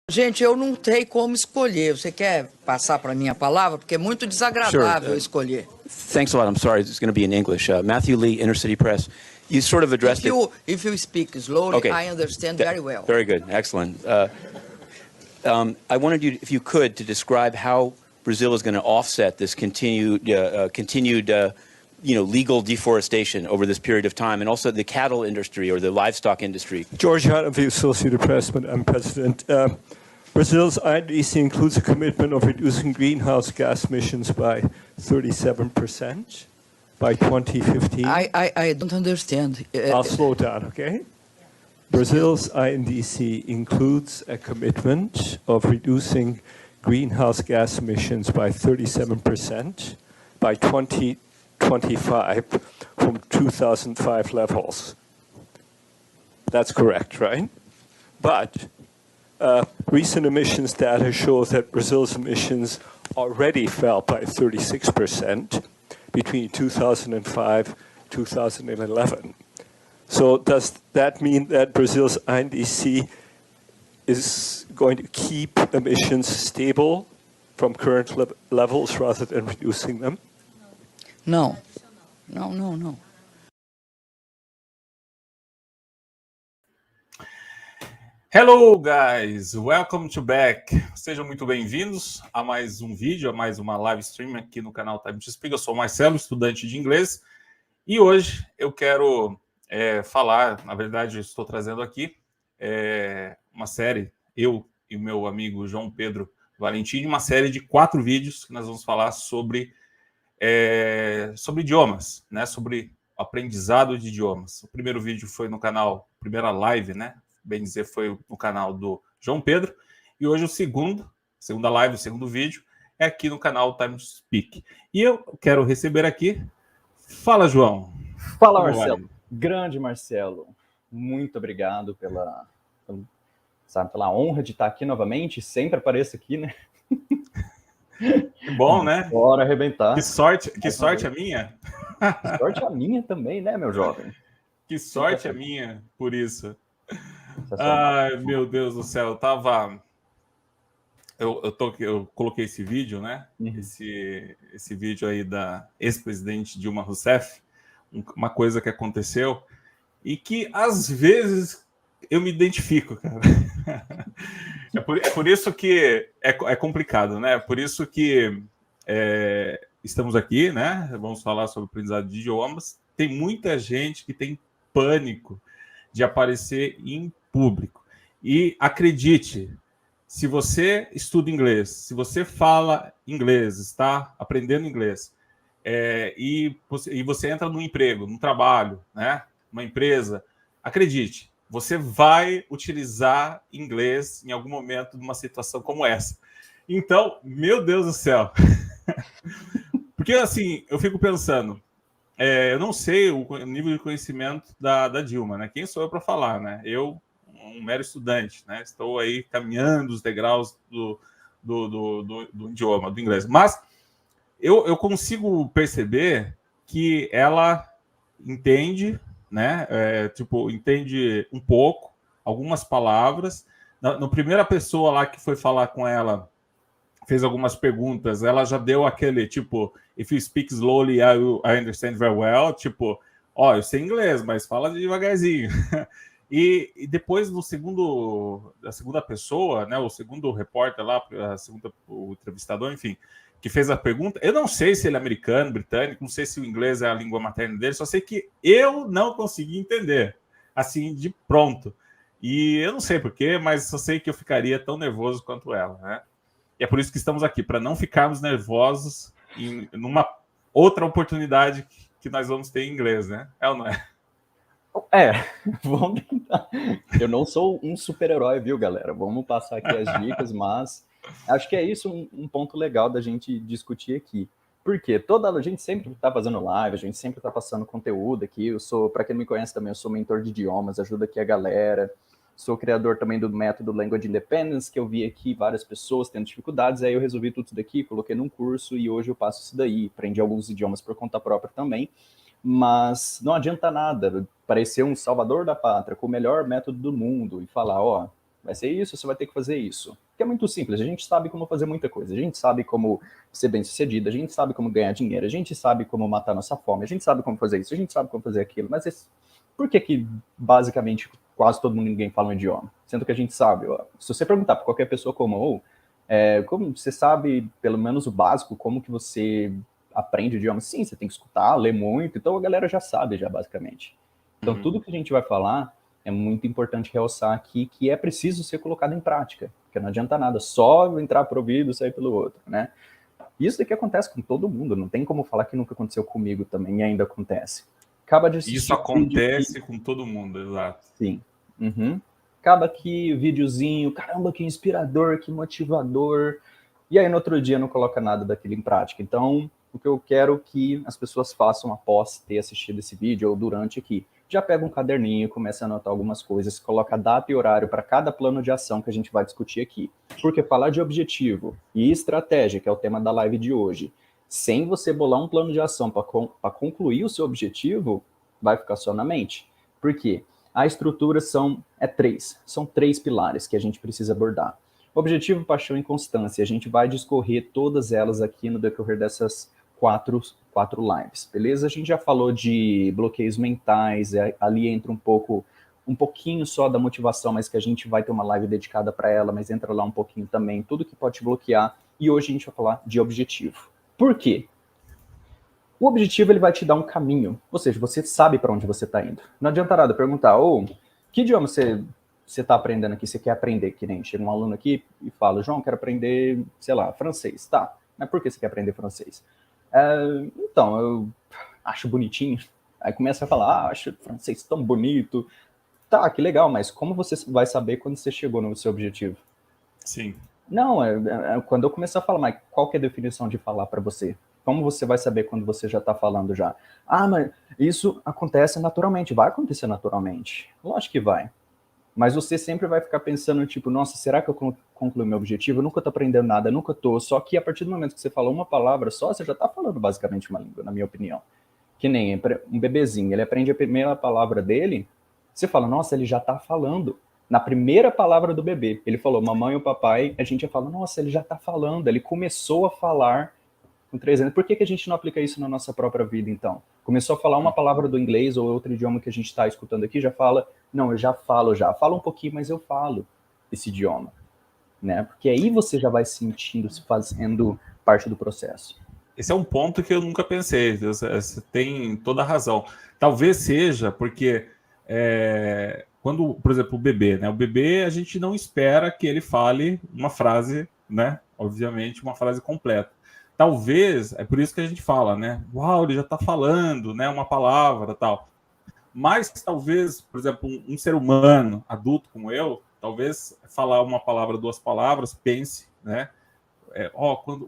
Gente, eu não tenho como escolher. Você quer passar para mim a palavra? Porque é muito desagradável escolher. Thanks a lot. I'm sorry. It's going to be in English. Matthew Lee, Inner City Press. You sort of addressed it. If you speak slowly, Okay. I understand very well. Very good. Excellent. I wanted you, if you could, to describe how Brazil is going to offset this continued legal deforestation over this period of time, and also the cattle industry or the livestock industry. George Hunt of the Associated Press, I'm President. Brazil's INDC includes a commitment of reducing greenhouse gas emissions by 37% by 2015. I don't understand. I'll slow down, okay? Brazil's INDC includes a commitment of reducing greenhouse gas emissions by 37% by 2025 from 2005 levels. That's correct, right? But recent emissions data shows that Brazil's emissions already fell by 36% between 2005 and 2011. So does that mean that Brazil's INDC is going to keep emissions stable from current levels rather than reducing them? No. Hello, guys! Welcome to back. Sejam muito bem-vindos a mais um vídeo, a mais uma live stream aqui no canal Time to Speak. Eu sou o Marcelo, estudante de inglês, e hoje eu quero falar, na verdade, eu estou trazendo aqui uma série, eu e o meu amigo João Pedro Valentim, uma série de 4 vídeos que nós vamos falar sobre idiomas, né? Sobre aprendizado de idiomas. O primeiro vídeo foi no canal, primeira live, né? Bem dizer, foi no canal do João Pedro, e hoje segunda live, o segundo vídeo, é aqui no canal Time to Speak. E eu quero receber aqui, fala João. Fala Marcelo, grande Marcelo, muito obrigado pela honra de estar aqui novamente, sempre apareço aqui, né? Que bom, né? Bora arrebentar. Que sorte a minha. Que sorte a minha também, né, meu jovem? Que sorte a minha, por isso. Ai, meu Deus do céu, eu coloquei esse vídeo, né? Esse vídeo aí da ex-presidente Dilma Rousseff, uma coisa que aconteceu e que às vezes eu me identifico, cara. É por isso que é complicado, né? Por isso que estamos aqui, né? Vamos falar sobre aprendizado de idiomas. Tem muita gente que tem pânico de aparecer em público. E acredite, se você estuda inglês, se você fala inglês, está aprendendo inglês, e você entra num emprego, num trabalho, né, uma empresa, acredite, você vai utilizar inglês em algum momento numa situação como essa. Então, meu Deus do céu. Porque, assim, eu fico pensando, eu não sei o nível de conhecimento da Dilma, né? Quem sou eu para falar, né? Eu, um mero estudante, né? Estou aí caminhando os degraus do idioma, do inglês. Mas eu consigo perceber que ela entende, né? Entende um pouco, algumas palavras. Na primeira pessoa lá que foi falar com ela, fez algumas perguntas, ela já deu aquele, tipo, if you speak slowly, I understand very well, tipo, eu sei inglês, mas fala devagarzinho. E depois, da segunda pessoa, né, o segundo repórter lá, o entrevistador, enfim, que fez a pergunta, eu não sei se ele é americano, britânico, não sei se o inglês é a língua materna dele, só sei que eu não consegui entender, assim, de pronto. E eu não sei porquê, mas só sei que eu ficaria tão nervoso quanto ela, né? E é por isso que estamos aqui, para não ficarmos nervosos numa outra oportunidade que nós vamos ter em inglês, né? É ou não é? Vamos tentar. Eu não sou um super-herói, viu, galera? Vamos passar aqui as dicas, mas acho que é isso um ponto legal da gente discutir aqui. Porque a gente sempre está fazendo live, a gente sempre está passando conteúdo aqui. Para quem não me conhece também, eu sou mentor de idiomas, ajudo aqui a galera. Sou criador também do método Language Independence, que eu vi aqui várias pessoas tendo dificuldades, aí eu resolvi tudo isso daqui, coloquei num curso e hoje eu passo isso daí. Aprendi alguns idiomas por conta própria também, mas não adianta nada parecer um salvador da pátria, com o melhor método do mundo e falar, vai ser isso, você vai ter que fazer isso. Que é muito simples, a gente sabe como fazer muita coisa, a gente sabe como ser bem-sucedido, a gente sabe como ganhar dinheiro, a gente sabe como matar nossa fome, a gente sabe como fazer isso, a gente sabe como fazer aquilo, mas por que basicamente quase todo mundo, ninguém fala um idioma? Sendo que a gente sabe, ó, se você perguntar para qualquer pessoa como você sabe pelo menos o básico, como que você aprende o idioma? Sim, você tem que escutar, ler muito, então a galera já sabe, já basicamente. Então tudo que a gente vai falar é muito importante realçar aqui que é preciso ser colocado em prática, porque não adianta nada só entrar por ouvido e sair pelo outro, né? Isso daqui acontece com todo mundo, não tem como falar que nunca aconteceu comigo também e ainda acontece. Acaba de assistir Isso acontece com todo mundo, exato. Sim. Uhum. Acaba aqui o videozinho, caramba, que inspirador, que motivador, e aí no outro dia não coloca nada daquilo em prática. Então, o que eu quero que as pessoas façam após ter assistido esse vídeo ou durante aqui, já pega um caderninho, começa a anotar algumas coisas, coloca data e horário para cada plano de ação que a gente vai discutir aqui. Porque falar de objetivo e estratégia, que é o tema da live de hoje, sem você bolar um plano de ação para concluir o seu objetivo, vai ficar só na mente. Por quê? A estrutura são três pilares que a gente precisa abordar. Objetivo, paixão e constância. A gente vai discorrer todas elas aqui no decorrer dessas quatro lives, beleza? A gente já falou de bloqueios mentais, ali entra um pouquinho só da motivação, mas que a gente vai ter uma live dedicada para ela, mas entra lá um pouquinho também, tudo que pode te bloquear, e hoje a gente vai falar de objetivo. Por quê? O objetivo ele vai te dar um caminho, ou seja, você sabe para onde você está indo. Não adianta nada perguntar, que idioma você está aprendendo aqui, você quer aprender? Que nem chega um aluno aqui e fala, João, quero aprender, sei lá, francês. Tá, mas por que você quer aprender francês? Então, eu acho bonitinho. Aí começa a falar, acho francês tão bonito. Tá, que legal, mas como você vai saber quando você chegou no seu objetivo? Sim. Não, quando eu começar a falar, mas qual que é a definição de falar para você? Como você vai saber quando você já está falando já? Mas isso acontece naturalmente. Vai acontecer naturalmente. Lógico que vai. Mas você sempre vai ficar pensando, tipo, nossa, será que eu concluí meu objetivo? Eu nunca tô aprendendo nada, nunca tô. Só que a partir do momento que você falou uma palavra só, você já tá falando basicamente uma língua, na minha opinião. Que nem um bebezinho, ele aprende a primeira palavra dele, você fala, nossa, ele já tá falando. Na primeira palavra do bebê, ele falou, mamãe ou papai, a gente já fala, nossa, ele já tá falando, ele começou a falar com 3 anos. Por que a gente não aplica isso na nossa própria vida, então? Começou a falar uma palavra do inglês ou outro idioma que a gente está escutando aqui, já fala, não, eu já falo. Fala um pouquinho, mas eu falo esse idioma, né? Porque aí você já vai sentindo, se fazendo parte do processo. Esse é um ponto que eu nunca pensei, você tem toda a razão. Talvez seja porque quando, por exemplo, o bebê, né? O bebê, a gente não espera que ele fale uma frase, né? Obviamente, uma frase completa. Talvez, é por isso que a gente fala, né? Uau, ele já está falando, né? Uma palavra, tal. Mas talvez, por exemplo, um ser humano adulto como eu, talvez falar uma palavra, 2 palavras, pense, né?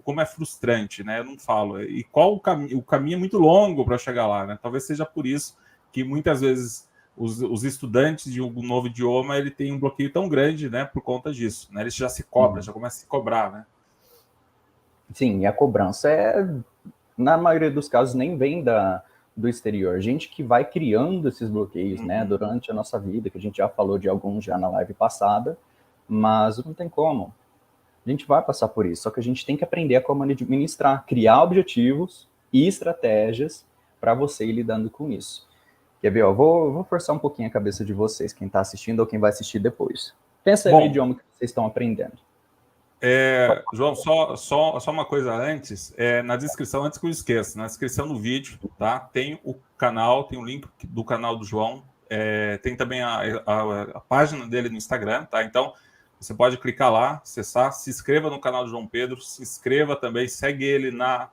Como é frustrante, né? Eu não falo. E qual o caminho? O caminho é muito longo para chegar lá, né? Talvez seja por isso que muitas vezes os estudantes de um novo idioma ele tem um bloqueio tão grande, né? Por conta disso, né? Eles já se cobram, já começam a se cobrar, né? Sim, e a cobrança na maioria dos casos, nem vem do exterior. Gente que vai criando esses bloqueios, né, durante a nossa vida, que a gente já falou de alguns já na live passada, mas não tem como. A gente vai passar por isso, só que a gente tem que aprender a como administrar, criar objetivos e estratégias para você ir lidando com isso. Quer ver, ó, vou forçar um pouquinho a cabeça de vocês, quem está assistindo ou quem vai assistir depois. Pensa aí no idioma que vocês estão aprendendo. João, só uma coisa antes, na descrição, antes que eu esqueça, na descrição do vídeo, tá? Tem o canal, tem o link do canal do João, tem também a página dele no Instagram, tá? Então, você pode clicar lá, acessar, se inscreva no canal do João Pedro, se inscreva também, segue ele na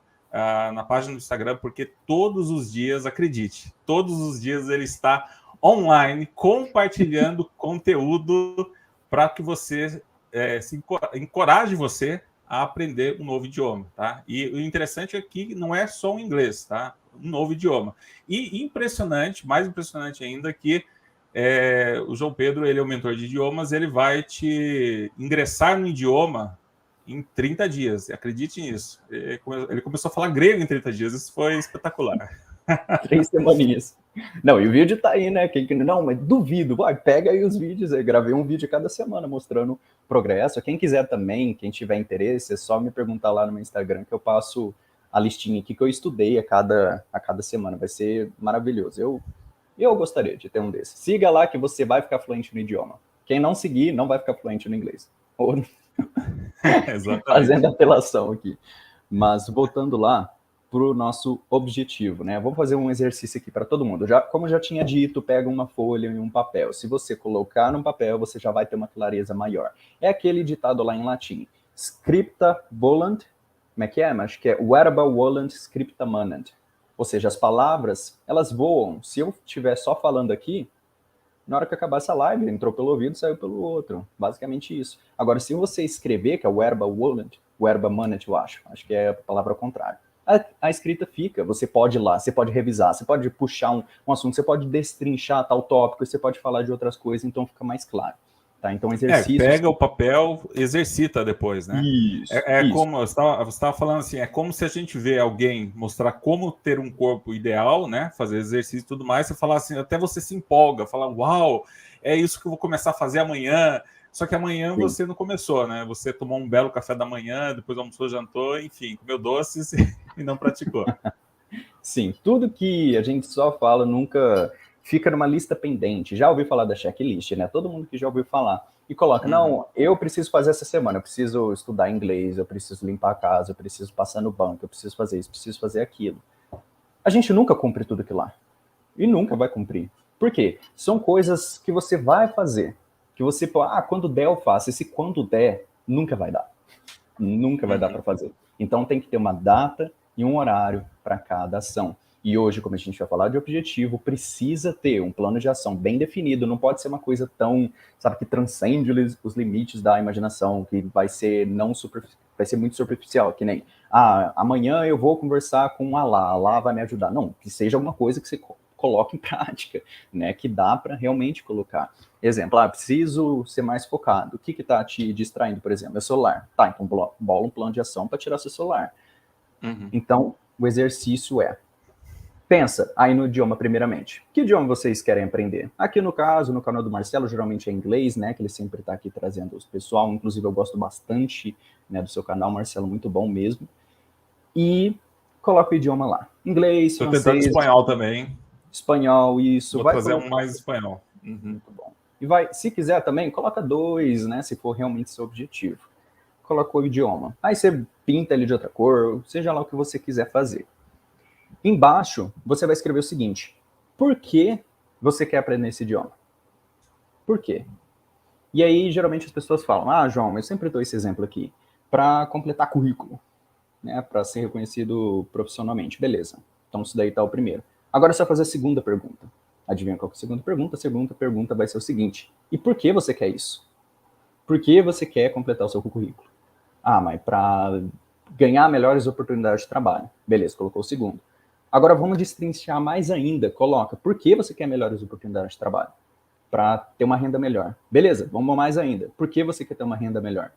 página do Instagram, porque todos os dias, acredite, todos os dias ele está online, compartilhando conteúdo para que você encoraje você a aprender um novo idioma, tá? E o interessante é que não é só o inglês, tá? Um novo idioma. E impressionante, mais impressionante ainda, que o João Pedro, ele é o mentor de idiomas, ele vai te ingressar no idioma em 30 dias, acredite nisso. Ele começou a falar grego em 30 dias, isso foi espetacular. 3 semaninhas. Não, e o vídeo tá aí, né? Não, mas duvido. Vai, pega aí os vídeos. Eu gravei um vídeo cada semana mostrando progresso. Quem quiser também, quem tiver interesse, é só me perguntar lá no meu Instagram que eu passo a listinha aqui que eu estudei a cada semana. Vai ser maravilhoso. Eu gostaria de ter um desses. Siga lá que você vai ficar fluente no idioma. Quem não seguir, não vai ficar fluente no inglês. Ou fazendo apelação aqui. Mas voltando lá para o nosso objetivo, né? Vou fazer um exercício aqui para todo mundo. Como eu já tinha dito, pega uma folha e um papel. Se você colocar no papel, você já vai ter uma clareza maior. É aquele ditado lá em latim. Scripta volant, como é que é? Acho que é verba volant scripta manent. Ou seja, as palavras, elas voam. Se eu estiver só falando aqui, na hora que acabar essa live, entrou pelo ouvido, saiu pelo outro. Basicamente isso. Agora, se você escrever, que é o verba volant, verba manent, eu acho que é a palavra ao contrário. A escrita fica, você pode ir lá, você pode revisar, você pode puxar um assunto, você pode destrinchar tal tópico, você pode falar de outras coisas, então fica mais claro. Tá? Então, exercício. Pega o papel, exercita depois, né? Isso. Isso. Como você estava falando assim, é como se a gente vê alguém mostrar como ter um corpo ideal, né? Fazer exercício e tudo mais, você falar assim, até você se empolga, fala, uau, é isso que eu vou começar a fazer amanhã. Só que amanhã Sim. Você não começou, né? Você tomou um belo café da manhã, depois almoçou, jantou, enfim, comeu doces e não praticou. Sim, tudo que a gente só fala nunca fica numa lista pendente. Já ouviu falar da checklist, né? Todo mundo que já ouviu falar. E coloca, não, eu preciso fazer essa semana, eu preciso estudar inglês, eu preciso limpar a casa, eu preciso passar no banco, eu preciso fazer isso, preciso fazer aquilo. A gente nunca cumpre tudo aquilo lá. E nunca vai cumprir. Por quê? São coisas que você vai fazer. Que você pode, quando der eu faço. Esse quando der, nunca vai dar. Nunca vai dar para fazer. Então tem que ter uma data e um horário para cada ação. E hoje, como a gente vai falar de objetivo, precisa ter um plano de ação bem definido. Não pode ser uma coisa tão, sabe, que transcende os limites da imaginação, que vai ser vai ser muito superficial, que nem, amanhã eu vou conversar com Allah vai me ajudar. Não, que seja alguma coisa que você coloque em prática, né, que dá para realmente colocar. Exemplo, preciso ser mais focado. O que está te distraindo, por exemplo? É o celular. Tá, então bola um plano de ação para tirar seu celular. Então, o exercício pensa aí no idioma primeiramente. Que idioma vocês querem aprender? Aqui no caso, no canal do Marcelo, geralmente é inglês, né, que ele sempre está aqui trazendo os pessoal. Inclusive, eu gosto bastante, né, do seu canal, Marcelo, muito bom mesmo. E coloca o idioma lá. Inglês, francês... Estou tentando espanhol também. Espanhol, isso. Vou fazer um mais espanhol. Muito bom. E se quiser também, coloca 2, né? Se for realmente seu objetivo. Colocou o idioma. Aí você pinta ele de outra cor, seja lá o que você quiser fazer. Embaixo, você vai escrever o seguinte. Por que você quer aprender esse idioma? Por quê? E aí, geralmente, as pessoas falam, João, eu sempre dou esse exemplo aqui, para completar currículo, né? Para ser reconhecido profissionalmente. Beleza. Então, isso daí tá o primeiro. Agora é só fazer a segunda pergunta. Adivinha qual que é a segunda pergunta? A segunda pergunta vai ser o seguinte. E por que você quer isso? Por que você quer completar o seu currículo? Mas para ganhar melhores oportunidades de trabalho. Beleza, colocou o segundo. Agora vamos destrinchar mais ainda. Coloca, por que você quer melhores oportunidades de trabalho? Para ter uma renda melhor. Beleza, vamos mais ainda. Por que você quer ter uma renda melhor?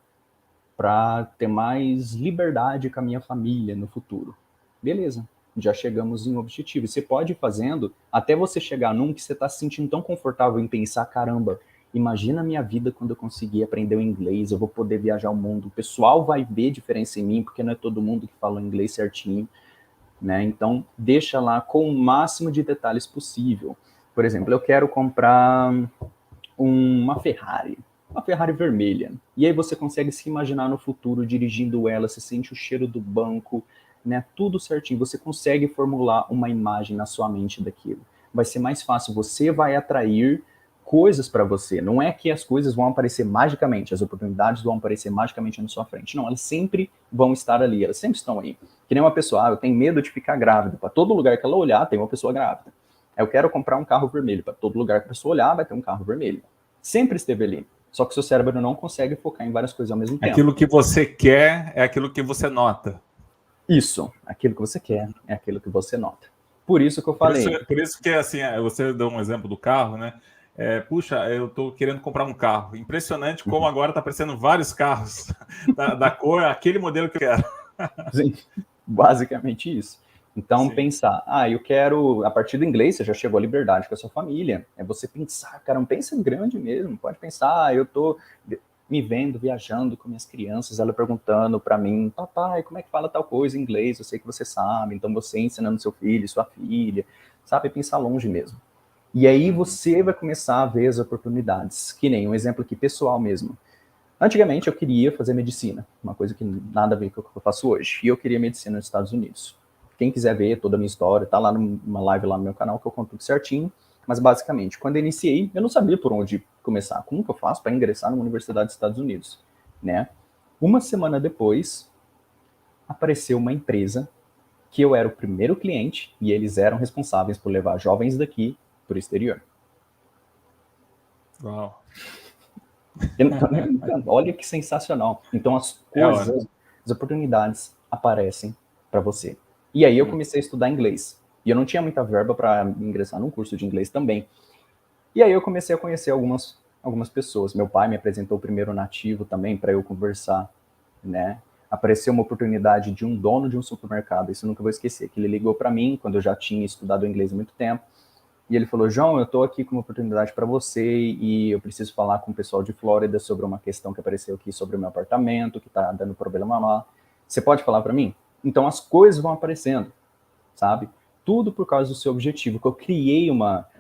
Para ter mais liberdade com a minha família no futuro. Beleza. Já chegamos em um objetivo. Você pode ir fazendo até você chegar num que você está se sentindo tão confortável em pensar, caramba, imagina a minha vida quando eu conseguir aprender o inglês, eu vou poder viajar o mundo, o pessoal vai ver diferença em mim, porque não é todo mundo que fala inglês certinho, né? Então, deixa lá com o máximo de detalhes possível. Por exemplo, eu quero comprar uma Ferrari vermelha. E aí você consegue se imaginar no futuro dirigindo ela, você sente o cheiro do banco, né, tudo certinho, você consegue formular uma imagem na sua mente daquilo. Vai ser mais fácil, você vai atrair coisas para você. Não é que as coisas vão aparecer magicamente, as oportunidades vão aparecer magicamente na sua frente. Não, elas sempre vão estar ali, elas sempre estão aí. Que nem uma pessoa, eu tenho medo de ficar grávida. Para todo lugar que ela olhar, tem uma pessoa grávida. Eu quero comprar um carro vermelho. Para todo lugar que a pessoa olhar, vai ter um carro vermelho. Sempre esteve ali. Só que seu cérebro não consegue focar em várias coisas ao mesmo tempo. Aquilo que você quer é aquilo que você nota. Isso, aquilo que você quer é aquilo que você nota. Por isso que eu falei. Por isso que, assim, você deu um exemplo do carro, né? Puxa, eu estou querendo comprar um carro. Impressionante como agora está aparecendo vários carros da cor, aquele modelo que eu quero. Sim, basicamente isso. Então, Sim. pensar, eu quero, a partir do inglês, você já chegou à liberdade com a sua família. É você pensar, cara, não pensa em grande mesmo. Pode pensar, eu tô me vendo viajando com minhas crianças, ela perguntando para mim, papai, como é que fala tal coisa em inglês? Eu sei que você sabe, então você ensinando seu filho, sua filha, sabe? Pensar longe mesmo. E aí você vai começar a ver as oportunidades, que nem um exemplo aqui pessoal mesmo. Antigamente eu queria fazer medicina, uma coisa que nada a ver com o que eu faço hoje, e eu queria medicina nos Estados Unidos. Quem quiser ver toda a minha história, tá lá numa live lá no meu canal que eu conto tudo certinho, mas basicamente, quando eu iniciei, eu não sabia por onde começar, como que eu faço para ingressar numa universidade dos Estados Unidos, né? Uma semana depois, apareceu uma empresa que eu era o primeiro cliente e eles eram responsáveis por levar jovens daqui para o exterior. Uau. Olha que sensacional. Então as coisas, as oportunidades aparecem para você. E aí eu comecei a estudar inglês. E eu não tinha muita verba para ingressar num curso de inglês também. E aí eu comecei a conhecer algumas pessoas. Meu pai me apresentou o primeiro nativo também para eu conversar, né? Apareceu uma oportunidade de um dono de um supermercado, isso eu nunca vou esquecer, que ele ligou para mim quando eu já tinha estudado inglês há muito tempo. E ele falou, João, eu estou aqui com uma oportunidade para você e eu preciso falar com o pessoal de Flórida sobre uma questão que apareceu aqui sobre o meu apartamento, que está dando problema lá. Você pode falar para mim? Então as coisas vão aparecendo, sabe? Tudo por causa do seu objetivo, que eu criei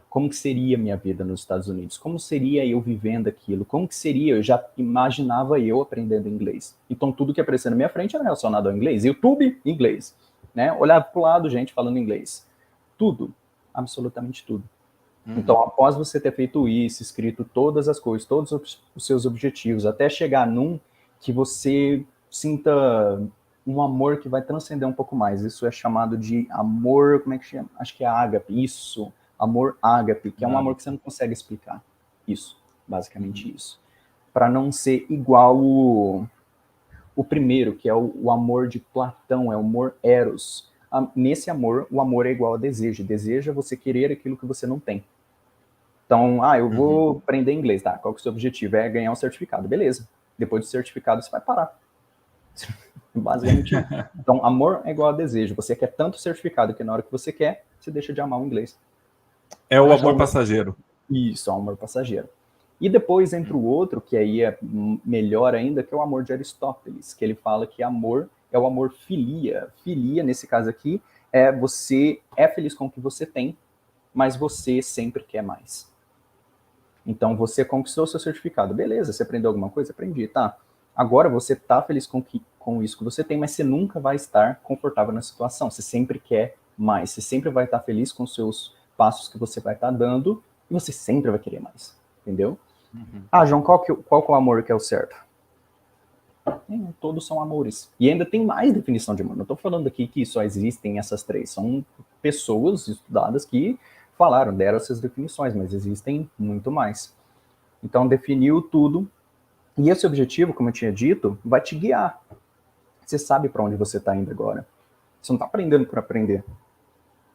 como que seria a minha vida nos Estados Unidos, como seria eu vivendo aquilo, como que seria, eu já imaginava eu aprendendo inglês. Então tudo que aparecia na minha frente era relacionado ao inglês. YouTube, inglês, né? Olhava para o lado, gente falando inglês. Tudo, absolutamente tudo. Então, após você ter feito isso, escrito todas as coisas, todos os seus objetivos, até chegar num que você sinta um amor que vai transcender um pouco mais. Isso é chamado de amor, como é que chama? Acho que é ágape, isso. Amor ágape, que é um amor que você não consegue explicar. Isso, basicamente isso. Para não ser igual o primeiro, que é o amor de Platão, é o amor eros. Nesse amor, o amor é igual a desejo. Desejo é você querer aquilo que você não tem. Então, eu vou aprender inglês, tá? Qual que é o seu objetivo? É ganhar um certificado. Beleza. Depois do certificado, você vai parar. Basicamente. Então, amor é igual a desejo. Você quer tanto certificado que na hora que você quer, você deixa de amar o inglês. É o amor passageiro. Isso, é o amor passageiro. E depois entra o outro, que aí é melhor ainda, que é o amor de Aristóteles, que ele fala que amor é o amor filia. Filia, nesse caso aqui, é você é feliz com o que você tem, mas você sempre quer mais. Então, você conquistou seu certificado. Beleza, você aprendeu alguma coisa? Aprendi, tá. Agora, você tá feliz com isso que você tem, mas você nunca vai estar confortável na situação. Você sempre quer mais. Você sempre vai estar feliz com os seus passos que você vai estar dando e você sempre vai querer mais. Entendeu? João, qual que é o amor que é o certo? Todos são amores. E ainda tem mais definição de amor. Não estou falando aqui que só existem essas três. São pessoas estudadas que falaram, deram essas definições, mas existem muito mais. Então, definiu tudo. E esse objetivo, como eu tinha dito, vai te guiar. Você sabe para onde você está indo agora. Você não está aprendendo por aprender.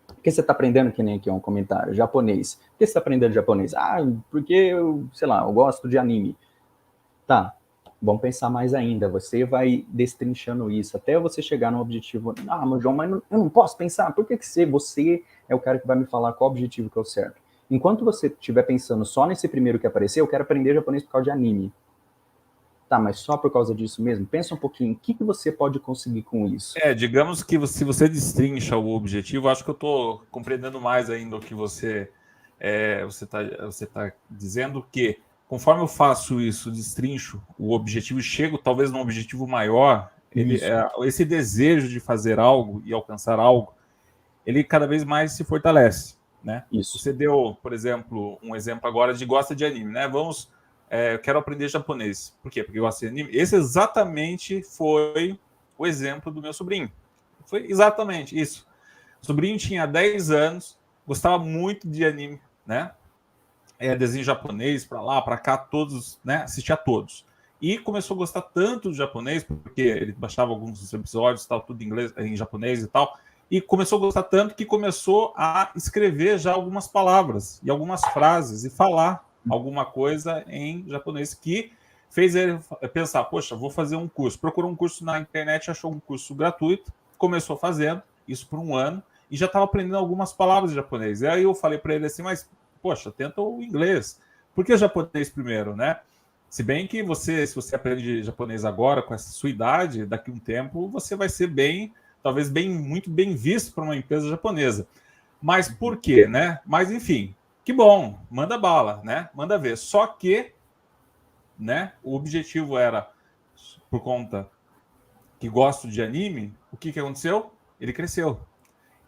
Por que você está aprendendo, que nem aqui um comentário, japonês? Por que você está aprendendo japonês? Porque eu, sei lá, eu gosto de anime. Tá, vamos pensar mais ainda. Você vai destrinchando isso até você chegar no objetivo. Mas João, mas eu não posso pensar. Por que você é o cara que vai me falar qual objetivo que é o certo? Enquanto você estiver pensando só nesse primeiro que apareceu, eu quero aprender japonês por causa de anime. Tá, mas só por causa disso mesmo? Pensa um pouquinho, o que você pode conseguir com isso? Digamos que se você destrincha o objetivo, acho que eu estou compreendendo mais ainda o que você tá dizendo, que conforme eu faço isso, destrincho o objetivo e chego talvez num objetivo maior, esse desejo de fazer algo e alcançar algo, ele cada vez mais se fortalece, né? Isso. Você deu, por exemplo, um exemplo agora de gosta de anime, né? Eu quero aprender japonês. Por quê? Porque eu gosto de anime. Esse exatamente foi o exemplo do meu sobrinho. Foi exatamente isso. O sobrinho tinha 10 anos, gostava muito de anime, né? Desenho japonês, para lá, para cá, todos, né? Assistia a todos. E começou a gostar tanto do japonês, porque ele baixava alguns episódios, tal, tudo em inglês, em japonês e tal. E começou a gostar tanto que começou a escrever já algumas palavras e algumas frases e falar alguma coisa em japonês, que fez ele pensar, poxa, vou fazer um curso. Procurou um curso na internet, achou um curso gratuito, começou fazendo, isso por um ano, e já estava aprendendo algumas palavras de japonês. E aí eu falei para ele assim, mas, poxa, tenta o inglês. Por que o japonês primeiro, né? Se bem que se você aprende japonês agora, com essa sua idade, daqui a um tempo, você vai ser talvez muito bem visto para uma empresa japonesa. Mas por quê, né? Mas, enfim, que bom, manda bala, né? Manda ver. Só que, né, o objetivo era, por conta que gosto de anime, o que aconteceu? Ele cresceu.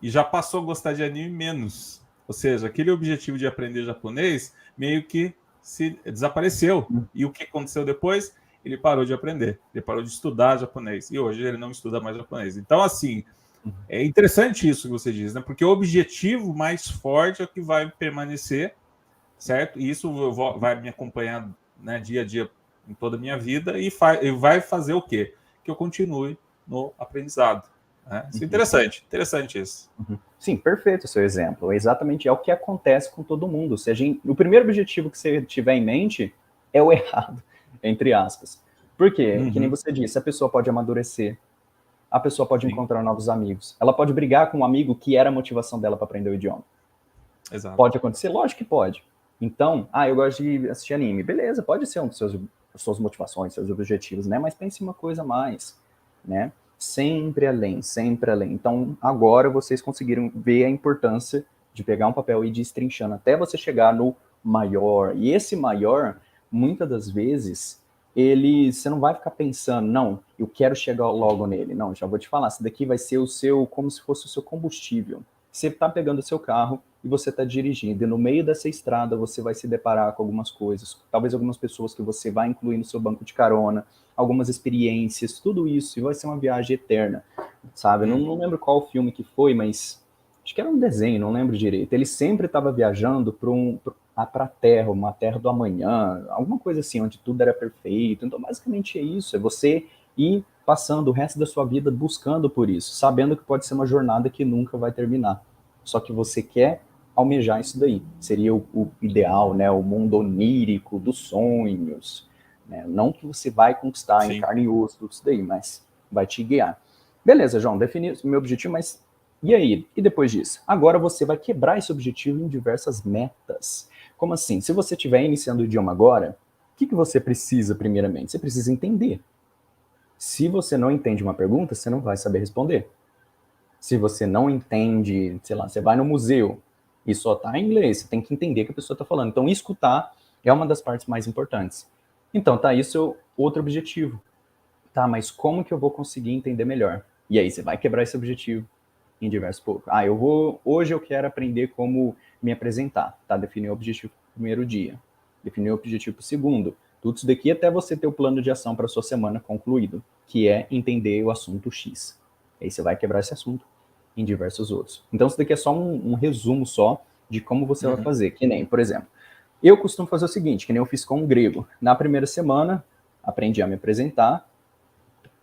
E já passou a gostar de anime menos. Ou seja, aquele objetivo de aprender japonês meio que se desapareceu. E o que aconteceu depois? Ele parou de aprender. Ele parou de estudar japonês. E hoje ele não estuda mais japonês. Então, assim, é interessante isso que você diz, né? Porque o objetivo mais forte é o que vai permanecer, certo? E isso vai me acompanhar, né, dia a dia em toda a minha vida e vai fazer o quê? Que eu continue no aprendizado. Né? Isso é interessante isso. Sim, perfeito o seu exemplo. Exatamente é o que acontece com todo mundo. Se o primeiro objetivo que você tiver em mente é o errado, entre aspas. Por quê? Que nem você disse, a pessoa pode amadurecer, a pessoa pode encontrar novos amigos, ela pode brigar com um amigo que era a motivação dela para aprender o idioma. Exato. Pode acontecer? Lógico que pode. Então, eu gosto de assistir anime. Beleza, pode ser um dos suas motivações, seus objetivos, né? Mas pense em uma coisa a mais, né? Sempre além, sempre além. Então, agora vocês conseguiram ver a importância de pegar um papel e ir destrinchando até você chegar no maior. E esse maior, muitas das vezes, você não vai ficar pensando, não, eu quero chegar logo nele. Não, já vou te falar, isso daqui vai ser como se fosse o seu combustível. Você está pegando o seu carro e você está dirigindo, e no meio dessa estrada você vai se deparar com algumas coisas, talvez algumas pessoas que você vai incluir no seu banco de carona, algumas experiências, tudo isso, e vai ser uma viagem eterna, sabe? Eu não lembro qual filme que foi, mas acho que era um desenho, não lembro direito. Ele sempre estava viajando para a Terra, uma Terra do amanhã, alguma coisa assim, onde tudo era perfeito. Então, basicamente é isso, é você ir passando o resto da sua vida buscando por isso, sabendo que pode ser uma jornada que nunca vai terminar. Só que você quer almejar isso daí. Seria o ideal, né? O mundo onírico dos sonhos. Né? Não que você vai conquistar em carne e osso tudo isso daí, mas vai te guiar. Beleza, João, defini o meu objetivo, mas e aí? E depois disso? Agora você vai quebrar esse objetivo em diversas metas. Como assim? Se você estiver iniciando o idioma agora, o que você precisa primeiramente? Você precisa entender. Se você não entende uma pergunta, você não vai saber responder. Se você não entende, sei lá, você vai no museu e só está em inglês, você tem que entender o que a pessoa está falando. Então, escutar é uma das partes mais importantes. Então, tá, isso é outro objetivo. Tá, mas como que eu vou conseguir entender melhor? E aí, você vai quebrar esse objetivo em diversos poucos. Hoje eu quero aprender como me apresentar, tá? Definir o objetivo pro primeiro dia. Definir o objetivo pro segundo. Tudo isso daqui até você ter o plano de ação para sua semana concluído, que é entender o assunto X. Aí você vai quebrar esse assunto em diversos outros. Então, isso daqui é só um resumo só de como você vai fazer. Que nem, por exemplo, eu costumo fazer o seguinte, que nem eu fiz com o grego. Na primeira semana, aprendi a me apresentar,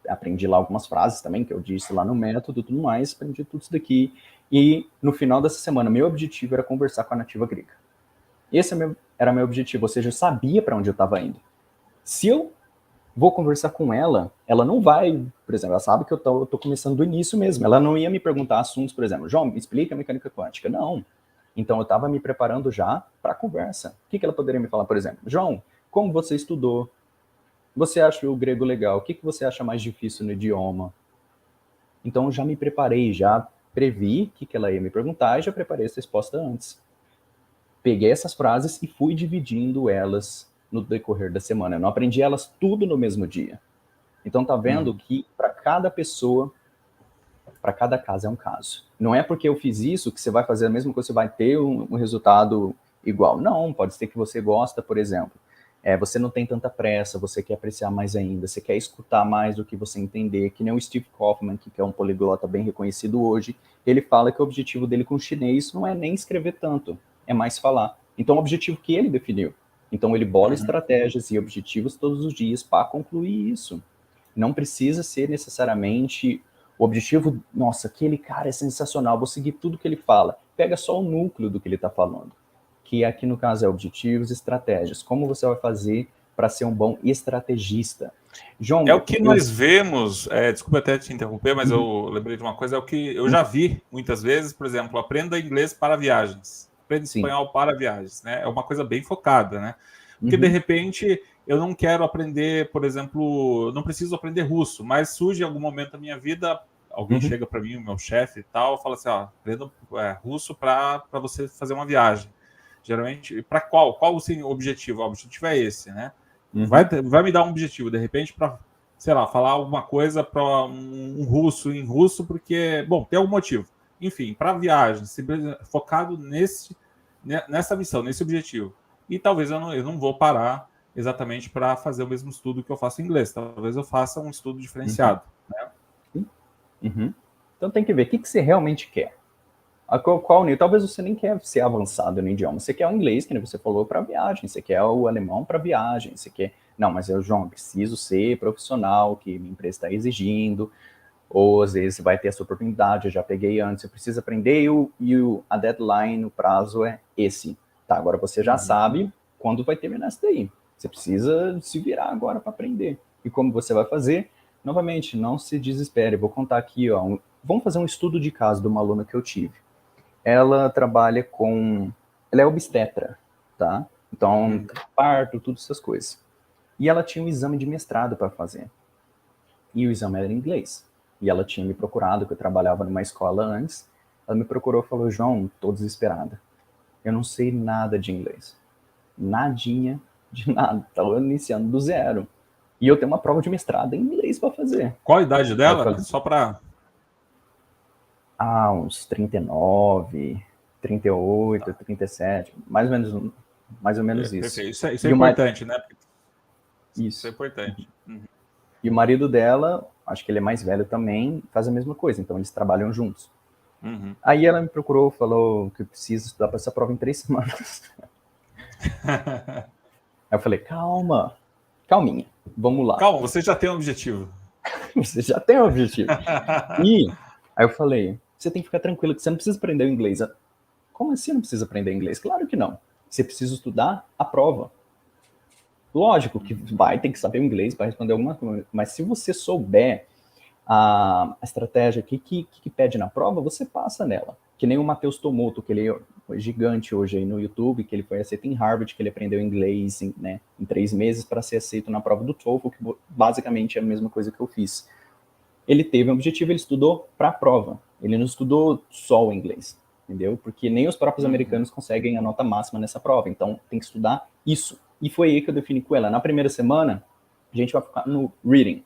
aprendi lá algumas frases também, que eu disse lá no método e tudo mais, aprendi tudo isso daqui. E no final dessa semana, meu objetivo era conversar com a nativa grega. Esse era meu objetivo, ou seja, eu sabia para onde eu estava indo. Se eu vou conversar com ela, ela não vai, por exemplo, ela sabe que eu tô começando do início mesmo, ela não ia me perguntar assuntos, por exemplo, João, me explica a mecânica quântica. Não. Então eu estava me preparando já para a conversa. O que ela poderia me falar, por exemplo? João, como você estudou? Você acha o grego legal? O que você acha mais difícil no idioma? Então eu já me preparei, já previ o que ela ia me perguntar e já preparei essa resposta antes. Peguei essas frases e fui dividindo elas no decorrer da semana. Eu não aprendi elas tudo no mesmo dia. Então tá vendo que para cada pessoa, para cada caso é um caso. Não é porque eu fiz isso que você vai fazer a mesma coisa, você vai ter um resultado igual. Não, pode ser que você gosta, por exemplo. Você não tem tanta pressa, você quer apreciar mais ainda, você quer escutar mais do que você entender, que nem o Steve Kaufman, que é um poliglota bem reconhecido hoje, ele fala que o objetivo dele com o chinês não é nem escrever tanto, é mais falar. Então, o objetivo que ele definiu. Então, ele bola estratégias e objetivos todos os dias para concluir isso. Não precisa ser necessariamente o objetivo, nossa, aquele cara é sensacional, vou seguir tudo que ele fala. Pega só o núcleo do que ele está falando, que aqui no caso é objetivos e estratégias. Como você vai fazer para ser um bom estrategista. João, é o que nós vemos, desculpa até te interromper, mas eu lembrei de uma coisa, é o que eu já vi muitas vezes, por exemplo, aprenda inglês para viagens, aprenda espanhol para viagens, né? É uma coisa bem focada, né? Porque, de repente, eu não quero aprender, por exemplo, não preciso aprender russo, mas surge em algum momento da minha vida, alguém chega para mim, o meu chefe e tal, fala assim, aprenda russo para você fazer uma viagem. Geralmente, para qual? Qual o objetivo? O objetivo é esse, né? Vai me dar um objetivo, de repente, para, sei lá, falar alguma coisa para um russo em russo, porque, bom, tem algum motivo. Enfim, para viagem, focado nessa missão, nesse objetivo. E talvez eu não vou parar exatamente para fazer o mesmo estudo que eu faço em inglês. Talvez eu faça um estudo diferenciado. Né? Então tem que ver o que você realmente quer. Qual nível? Talvez você nem quer ser avançado no idioma. Você quer o inglês, que você falou, para viagem. Você quer o alemão para viagem. Você quer... Não, mas eu, João, preciso ser profissional, que minha empresa está exigindo. Ou, às vezes, vai ter essa oportunidade, eu já peguei antes, eu preciso aprender a deadline, o prazo é esse. Tá, agora você já sabe quando vai terminar isso daí. Você precisa se virar agora para aprender. E como você vai fazer? Novamente, não se desespere. Vou contar aqui, vamos fazer um estudo de caso de uma aluna que eu tive. Ela trabalha ela é obstetra, tá? Então, parto, tudo essas coisas. E ela tinha um exame de mestrado para fazer. E o exame era em inglês. E ela tinha me procurado, que eu trabalhava numa escola antes. Ela me procurou e falou, João, tô desesperada. Eu não sei nada de inglês. Nadinha de nada. Estava iniciando do zero. E eu tenho uma prova de mestrado em inglês para fazer. Qual a idade dela? Falei, só para... uns 39, 38, 37. Mais ou menos isso. Isso é importante, né? Isso é importante. E o marido dela, acho que ele é mais velho também, faz a mesma coisa. Então, eles trabalham juntos. Aí ela me procurou, falou que eu preciso estudar para essa prova em 3 semanas. Aí eu falei, calminha, vamos lá. Calma, você já tem um objetivo. Você já tem um objetivo. E aí eu falei, você tem que ficar tranquilo, que você não precisa aprender o inglês. Como assim não precisa aprender inglês? Claro que não. Você precisa estudar a prova. Lógico que vai ter que saber o inglês para responder alguma coisa, mas se você souber a estratégia que pede na prova, você passa nela. Que nem o Matheus Tomoto, que ele é gigante hoje aí no YouTube, que ele foi aceito em Harvard, que ele aprendeu inglês em 3 meses para ser aceito na prova do TOEFL, que basicamente é a mesma coisa que eu fiz. Ele teve um objetivo, ele estudou para a prova. Ele não estudou só o inglês, entendeu? Porque nem os próprios americanos conseguem a nota máxima nessa prova, então tem que estudar isso. E foi aí que eu defini com ela. Na primeira semana, a gente vai focar no reading.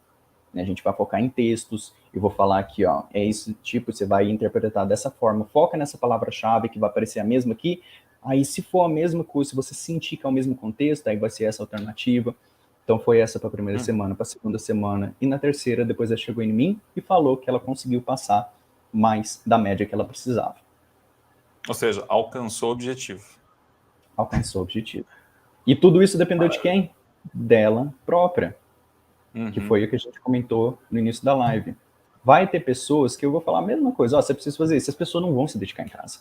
A gente vai focar em textos, eu vou falar aqui, é esse tipo, você vai interpretar dessa forma, foca nessa palavra-chave que vai aparecer a mesma aqui, aí se for a mesma coisa, se você sentir que é o mesmo contexto, aí vai ser essa alternativa. Então foi essa para a primeira semana, para a segunda semana, e na terceira, depois ela chegou em mim e falou que ela conseguiu passar mais da média que ela precisava. Ou seja, alcançou o objetivo. Alcançou o objetivo. E tudo isso dependeu de quem? Dela própria. Que foi o que a gente comentou no início da live. Vai ter pessoas que eu vou falar a mesma coisa. Você precisa fazer isso. As pessoas não vão se dedicar em casa.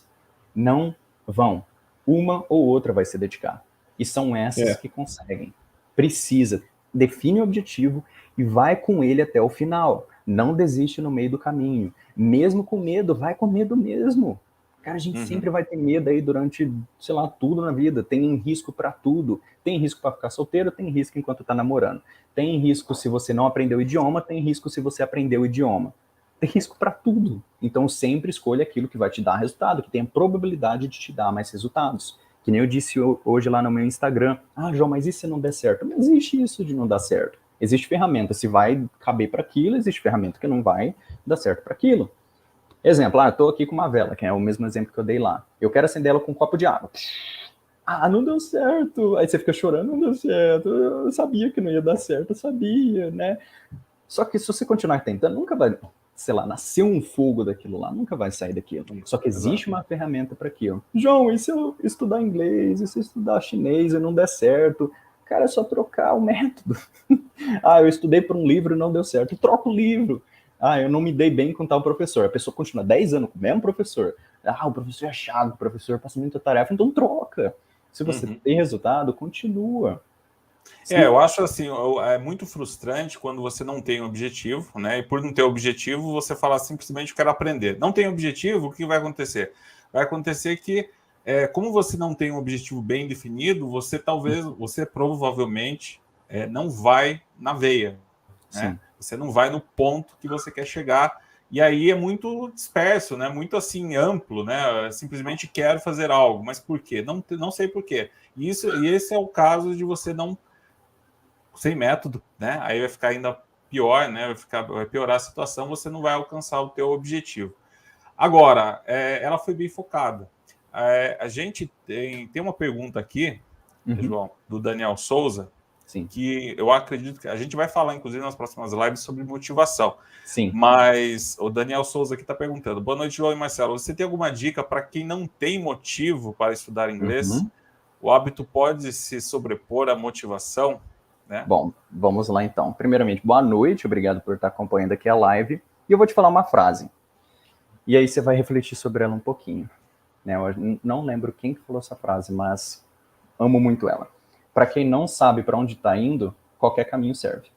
Não vão. Uma ou outra vai se dedicar. E são essas que conseguem. Precisa. Define o objetivo e vai com ele até o final. Não desiste no meio do caminho. Mesmo com medo, vai com medo mesmo. Cara, a gente sempre vai ter medo aí durante, sei lá, tudo na vida. Tem risco para tudo. Tem risco para ficar solteiro, tem risco enquanto tá namorando. Tem risco se você não aprendeu o idioma, tem risco se você aprendeu o idioma. Tem risco para tudo. Então sempre escolha aquilo que vai te dar resultado, que tem a probabilidade de te dar mais resultados. Que nem eu disse hoje lá no meu Instagram. João, mas e se não der certo? Não existe isso de não dar certo. Existe ferramenta, se vai caber para aquilo, existe ferramenta que não vai dar certo para aquilo. Exemplo, eu tô aqui com uma vela, que é o mesmo exemplo que eu dei lá. Eu quero acender ela com um copo de água. Não deu certo. Aí você fica chorando, não deu certo. Eu sabia que não ia dar certo, eu sabia, né? Só que se você continuar tentando, nunca vai, sei lá, nascer um fogo daquilo lá, nunca vai sair daquilo. Só que existe uma ferramenta para aquilo. João, e se eu estudar inglês, e se eu estudar chinês e não der certo? Cara, é só trocar o método. Eu estudei por um livro e não deu certo. Troca o livro. Eu não me dei bem com tal professor. A pessoa continua 10 anos com o mesmo professor. O professor é chato, o professor passa muita tarefa, então troca. Se você tem resultado, continua. Eu acho assim, é muito frustrante quando você não tem um objetivo, né? E por não ter objetivo, você fala simplesmente, eu quero aprender. Não tem objetivo, o que vai acontecer? Vai acontecer que, como você não tem um objetivo bem definido, você provavelmente não vai na veia, né? Você não vai no ponto que você quer chegar. E aí é muito disperso, né? Muito assim amplo, né? Simplesmente quero fazer algo, mas por quê? Não sei por quê. E esse é o caso de você não sem método, né? Aí vai ficar ainda pior, né? Vai piorar a situação, você não vai alcançar o teu objetivo. Agora, ela foi bem focada. A gente tem uma pergunta aqui, João, do Daniel Souza, que eu acredito que a gente vai falar, inclusive, nas próximas lives sobre motivação. Sim. Mas o Daniel Souza aqui está perguntando: boa noite, João e Marcelo. Você tem alguma dica para quem não tem motivo para estudar inglês? O hábito pode se sobrepor à motivação? Né? Bom, vamos lá então. Primeiramente, boa noite, obrigado por estar acompanhando aqui a live. E eu vou te falar uma frase. E aí você vai refletir sobre ela um pouquinho. Né? Eu não lembro quem que falou essa frase, mas amo muito ela. Para quem não sabe para onde está indo, qualquer caminho serve.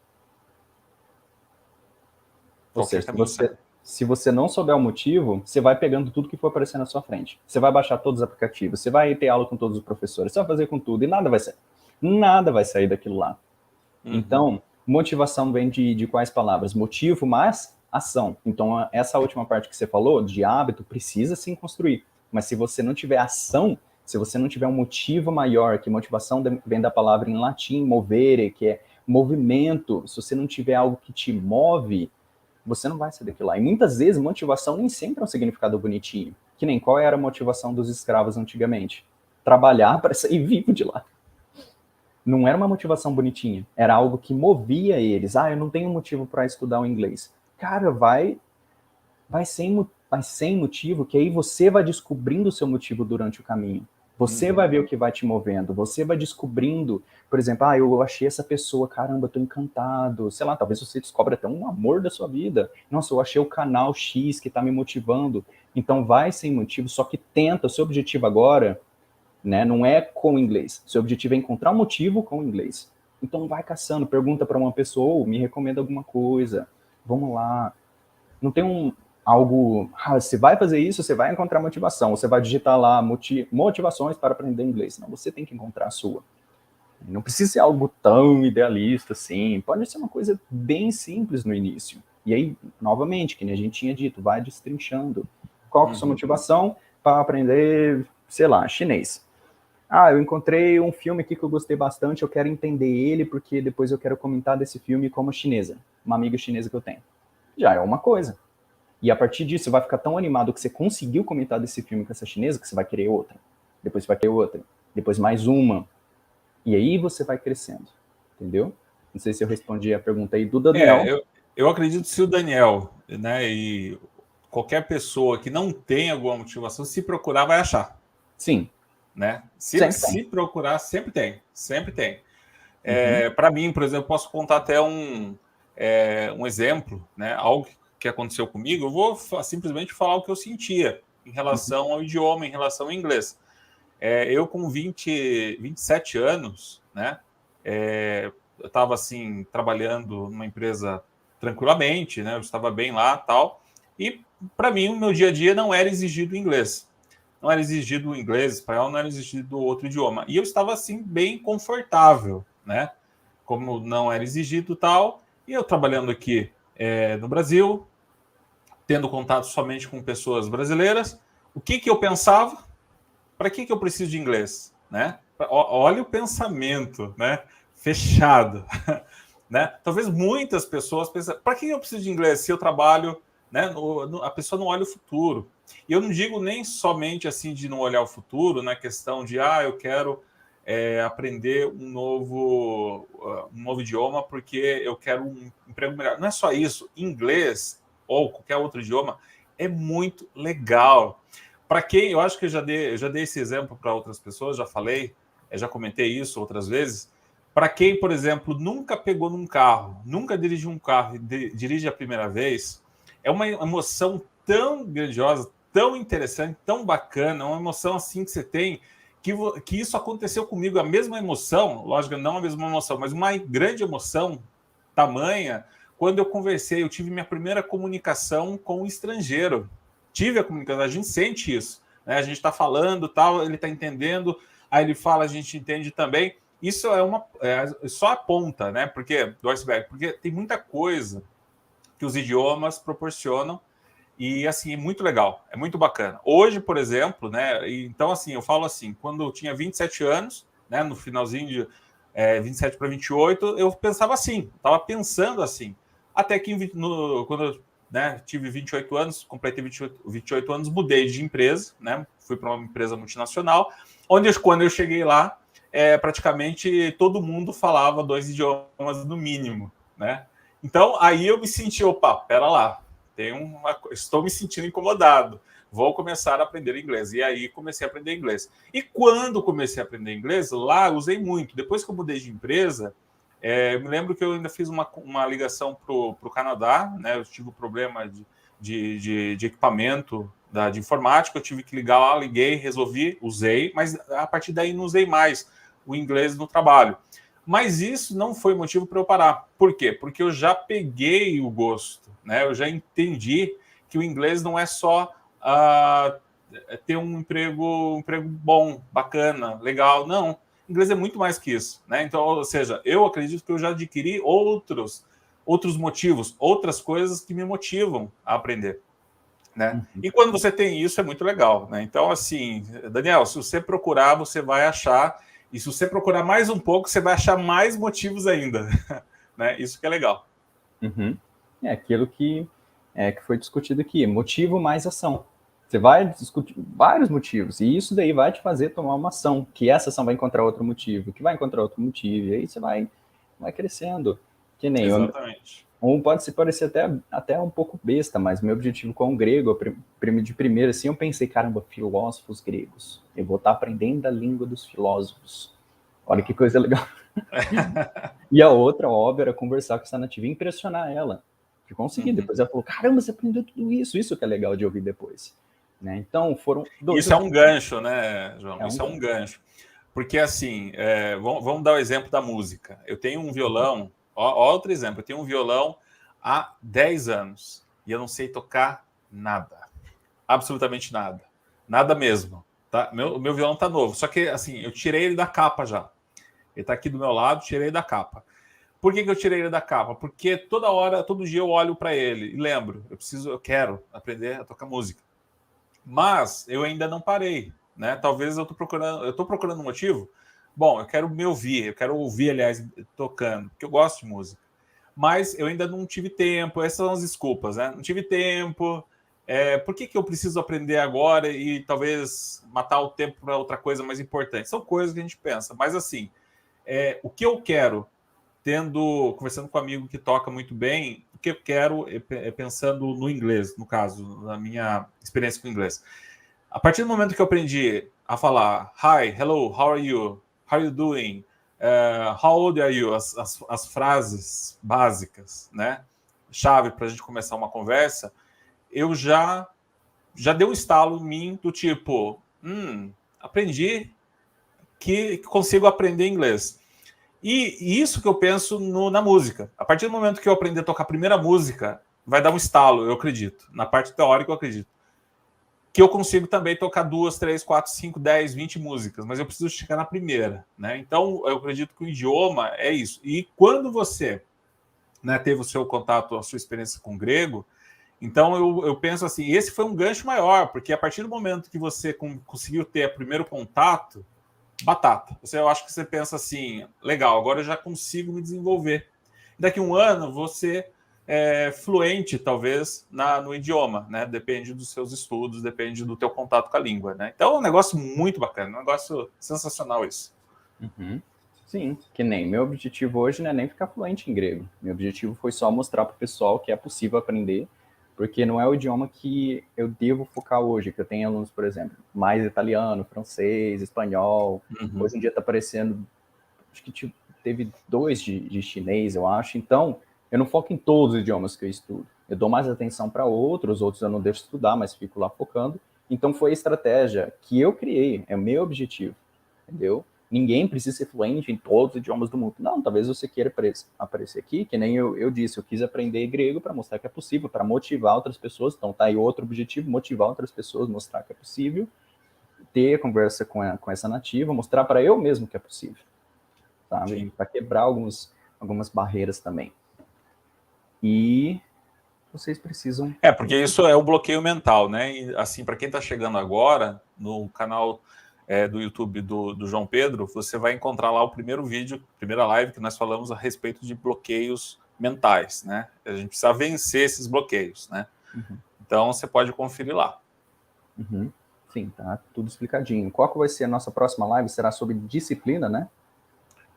Ou seja, se você não souber o motivo, você vai pegando tudo que for aparecer na sua frente. Você vai baixar todos os aplicativos, você vai ter aula com todos os professores, você vai fazer com tudo e nada vai sair. Nada vai sair daquilo lá. Então, motivação vem de quais palavras? Motivo, mas ação. Então, essa última parte que você falou, de hábito, precisa sim construir. Mas se você não tiver ação, se você não tiver um motivo maior, que motivação vem da palavra em latim, movere, que é movimento, se você não tiver algo que te move, você não vai sair daquilo lá. E muitas vezes, motivação nem sempre é um significado bonitinho. Que nem qual era a motivação dos escravos antigamente? Trabalhar para sair vivo de lá. Não era uma motivação bonitinha, era algo que movia eles. Eu não tenho motivo para estudar o inglês. Cara, vai sem motivo, que aí você vai descobrindo o seu motivo durante o caminho. Você vai ver o que vai te movendo, você vai descobrindo, por exemplo, eu achei essa pessoa, caramba, tô encantado. Sei lá, talvez você descubra até um amor da sua vida. Nossa, eu achei o canal X que tá me motivando. Então vai sem motivo, só que tenta, o seu objetivo agora, né, não é com o inglês. Seu objetivo é encontrar um motivo com o inglês. Então vai caçando, pergunta para uma pessoa, me recomenda alguma coisa. Vamos lá. Não tem algo, você vai fazer isso, você vai encontrar motivação. Você vai digitar lá motivações para aprender inglês. Não, você tem que encontrar a sua. Não precisa ser algo tão idealista assim. Pode ser uma coisa bem simples no início. E aí, novamente, que nem a gente tinha dito, vai destrinchando. Qual que é a sua motivação para aprender, sei lá, chinês? Eu encontrei um filme aqui que eu gostei bastante, eu quero entender ele, porque depois eu quero comentar desse filme como chinesa, uma amiga chinesa que eu tenho. Já é uma coisa. E a partir disso, você vai ficar tão animado que você conseguiu comentar desse filme com essa chinesa, que você vai querer outra. Depois você vai querer outra. Depois mais uma. E aí você vai crescendo. Entendeu? Não sei se eu respondi a pergunta aí do Daniel. Eu acredito que se o Daniel, né, e qualquer pessoa que não tem alguma motivação, se procurar, vai achar. Sim. Né? Se procurar, sempre tem. Para mim, por exemplo, posso contar até um exemplo, né? Algo que aconteceu comigo. Eu vou simplesmente falar o que eu sentia em relação ao idioma, em relação ao inglês. Eu com 27 anos, né? Eu estava assim trabalhando numa empresa tranquilamente, né? Eu estava bem lá, tal. E para mim o meu dia a dia não era exigido inglês. Não era exigido o inglês, espanhol, não era exigido outro idioma. E eu estava, assim, bem confortável, né? Como não era exigido tal. E eu trabalhando aqui no Brasil, tendo contato somente com pessoas brasileiras, o que eu pensava? Para que eu preciso de inglês? Né? Olha o pensamento, né? Fechado. Né? Talvez muitas pessoas pensem, para que eu preciso de inglês se eu trabalho... Né? A pessoa não olha o futuro. E eu não digo nem somente assim de não olhar o futuro, na questão de eu quero aprender um novo idioma porque eu quero um emprego melhor. Não é só isso. Inglês ou qualquer outro idioma é muito legal. Para quem, eu acho que eu já dei esse exemplo para outras pessoas, já falei, já comentei isso outras vezes. Para quem, por exemplo, nunca pegou num carro, nunca dirigiu um carro e dirige a primeira vez, é uma emoção tão grandiosa, tão interessante, tão bacana, uma emoção assim que você tem que isso aconteceu comigo, a mesma emoção, lógico, não a mesma emoção, mas uma grande emoção tamanha, quando eu conversei, eu tive minha primeira comunicação com o estrangeiro. Tive a comunicação, a gente sente isso, né? A gente está falando, tal, ele está entendendo, aí ele fala, a gente entende também. Isso é só a ponta, né? Do iceberg, porque tem muita coisa que os idiomas proporcionam e, assim, é muito legal, é muito bacana. Hoje, por exemplo, né? Então, assim, eu falo assim, quando eu tinha 27 anos, né? No finalzinho de 27 para 28, eu pensava assim, estava pensando assim. Até que quando eu, né, tive 28 anos, completei 28 anos, mudei de empresa, né? Fui para uma empresa multinacional, onde quando eu cheguei lá, praticamente todo mundo falava 2 idiomas no mínimo, né? Então, aí eu me senti, opa, pera lá, estou me sentindo incomodado, vou começar a aprender inglês. E aí comecei a aprender inglês. E quando comecei a aprender inglês, lá usei muito. Depois que eu mudei de empresa, eu me lembro que eu ainda fiz uma ligação para o Canadá, né? Eu tive um problema de equipamento de informática, eu tive que ligar lá, liguei, resolvi, usei, mas a partir daí não usei mais o inglês no trabalho. Mas isso não foi motivo para eu parar. Por quê? Porque eu já peguei o gosto, né? Eu já entendi que o inglês não é só ter um emprego bom, bacana, legal. Não, inglês é muito mais que isso, né? Então, ou seja, eu acredito que eu já adquiri outros motivos, outras coisas que me motivam a aprender, né? E quando você tem isso, é muito legal, né? Então, assim, Daniel, se você procurar, você vai achar. E se você procurar mais um pouco, você vai achar mais motivos ainda, né? Isso que é legal. Uhum. É aquilo que foi discutido aqui, motivo mais ação. Você vai discutir vários motivos, e isso daí vai te fazer tomar uma ação, que essa ação vai encontrar outro motivo, que vai encontrar outro motivo, e aí você vai crescendo. Que nem Exatamente. Pode parecer até um pouco besta, mas meu objetivo com o grego, de primeira, assim, eu pensei, caramba, filósofos gregos. Eu vou estar aprendendo a língua dos filósofos. Olha que coisa legal. E a outra, óbvio, era conversar com essa nativa e impressionar ela. Eu consegui. Depois ela falou, caramba, você aprendeu tudo isso. Isso que é legal de ouvir depois. Né? Então, foram dois... Isso é um gancho, né, João? Isso é um gancho. Porque, assim, vamos dar o exemplo da música. Eu tenho um violão, outro exemplo, eu tenho um violão há 10 anos e eu não sei tocar nada. Absolutamente nada. Nada mesmo. Tá? Meu violão tá novo. Só que, assim, eu tirei ele da capa já. Ele tá aqui do meu lado, tirei ele da capa. Por que eu tirei ele da capa? Porque todo dia eu olho para ele e lembro, eu quero aprender a tocar música. Mas eu ainda não parei, né? Talvez eu estou procurando um motivo. Bom, eu quero quero ouvir, aliás, tocando, porque eu gosto de música. Mas eu ainda não tive tempo, essas são as desculpas, né? Não tive tempo. Por que eu preciso aprender agora e talvez matar o tempo para outra coisa mais importante? São coisas que a gente pensa, mas assim, o que eu quero, conversando com um amigo que toca muito bem, o que eu quero, pensando no inglês, no caso, na minha experiência com o inglês. A partir do momento que eu aprendi a falar hi, hello, how are you? How are you doing? How old are you? As frases básicas, né? Chave para a gente começar uma conversa, eu já deu um estalo em mim do tipo, aprendi que consigo aprender inglês. E isso que eu penso na música. A partir do momento que eu aprender a tocar a primeira música, vai dar um estalo, eu acredito. Na parte teórica, eu acredito. Que eu consigo também tocar 2, 3, 4, 5, 10, 20 músicas, mas eu preciso chegar na primeira, né? Então, eu acredito que o idioma é isso. E quando você, né, teve o seu contato, a sua experiência com o grego, então eu penso assim, esse foi um gancho maior, porque a partir do momento que você conseguiu ter o primeiro contato, batata. Eu acho que você pensa assim, legal, agora eu já consigo me desenvolver. Daqui a um ano, você é fluente, talvez, no idioma, né? Depende dos seus estudos, depende do teu contato com a língua, né? Então, é um negócio muito bacana, um negócio sensacional isso. Uhum. Sim, que nem meu objetivo hoje não é nem ficar fluente em grego. Meu objetivo foi só mostrar para o pessoal que é possível aprender, porque não é o idioma que eu devo focar hoje, que eu tenho alunos, por exemplo, mais italiano, francês, espanhol. Hoje em dia está aparecendo, acho que teve 2 de chinês, eu acho. Então, eu não foco em todos os idiomas que eu estudo. Eu dou mais atenção para outros eu não deixo estudar, mas fico lá focando. Então, foi a estratégia que eu criei, é o meu objetivo. entendeu? Ninguém precisa ser fluente em todos os idiomas do mundo. Não, talvez você queira aparecer aqui, que nem eu disse, eu quis aprender grego para mostrar que é possível, para motivar outras pessoas. Então tá aí outro objetivo, motivar outras pessoas, mostrar que é possível, ter conversa com essa nativa, mostrar para eu mesmo que é possível, sabe? Para quebrar algumas barreiras também. E vocês precisam... Porque isso é o bloqueio mental, né? E, assim, para quem está chegando agora, no canal do YouTube do João Pedro, você vai encontrar lá o primeiro vídeo, primeira live, que nós falamos a respeito de bloqueios mentais, né? A gente precisa vencer esses bloqueios, né? Uhum. Então, você pode conferir lá. Uhum. Sim, tá tudo explicadinho. Qual que vai ser a nossa próxima live? Será sobre disciplina, né?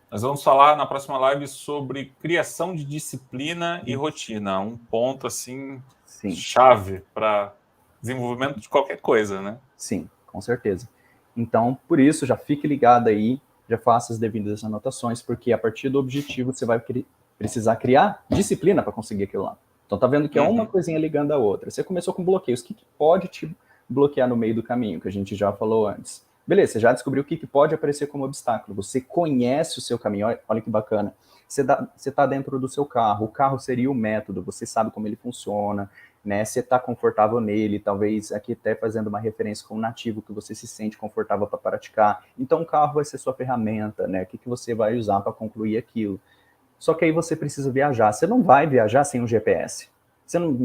Nós vamos falar na próxima live sobre criação de disciplina e rotina, um ponto, assim, Sim. chave para desenvolvimento de qualquer coisa, né? Sim, com certeza. Então, por isso, já fique ligado aí, já faça as devidas anotações, porque a partir do objetivo você vai precisar criar disciplina para conseguir aquilo lá. Então, tá vendo que é uma coisinha ligando a outra. Você começou com bloqueios. O que pode te bloquear no meio do caminho, que a gente já falou antes? Beleza, você já descobriu o que pode aparecer como obstáculo. Você conhece o seu caminho. Olha que bacana. Você tá dentro do seu carro. O carro seria o método. Você sabe como ele funciona, né? Você está confortável nele. Talvez aqui até fazendo uma referência com o nativo, que você se sente confortável para praticar. Então, o carro vai ser sua ferramenta, né? O que você vai usar para concluir aquilo. Só que aí você precisa viajar. Você não vai viajar sem um GPS. Você não,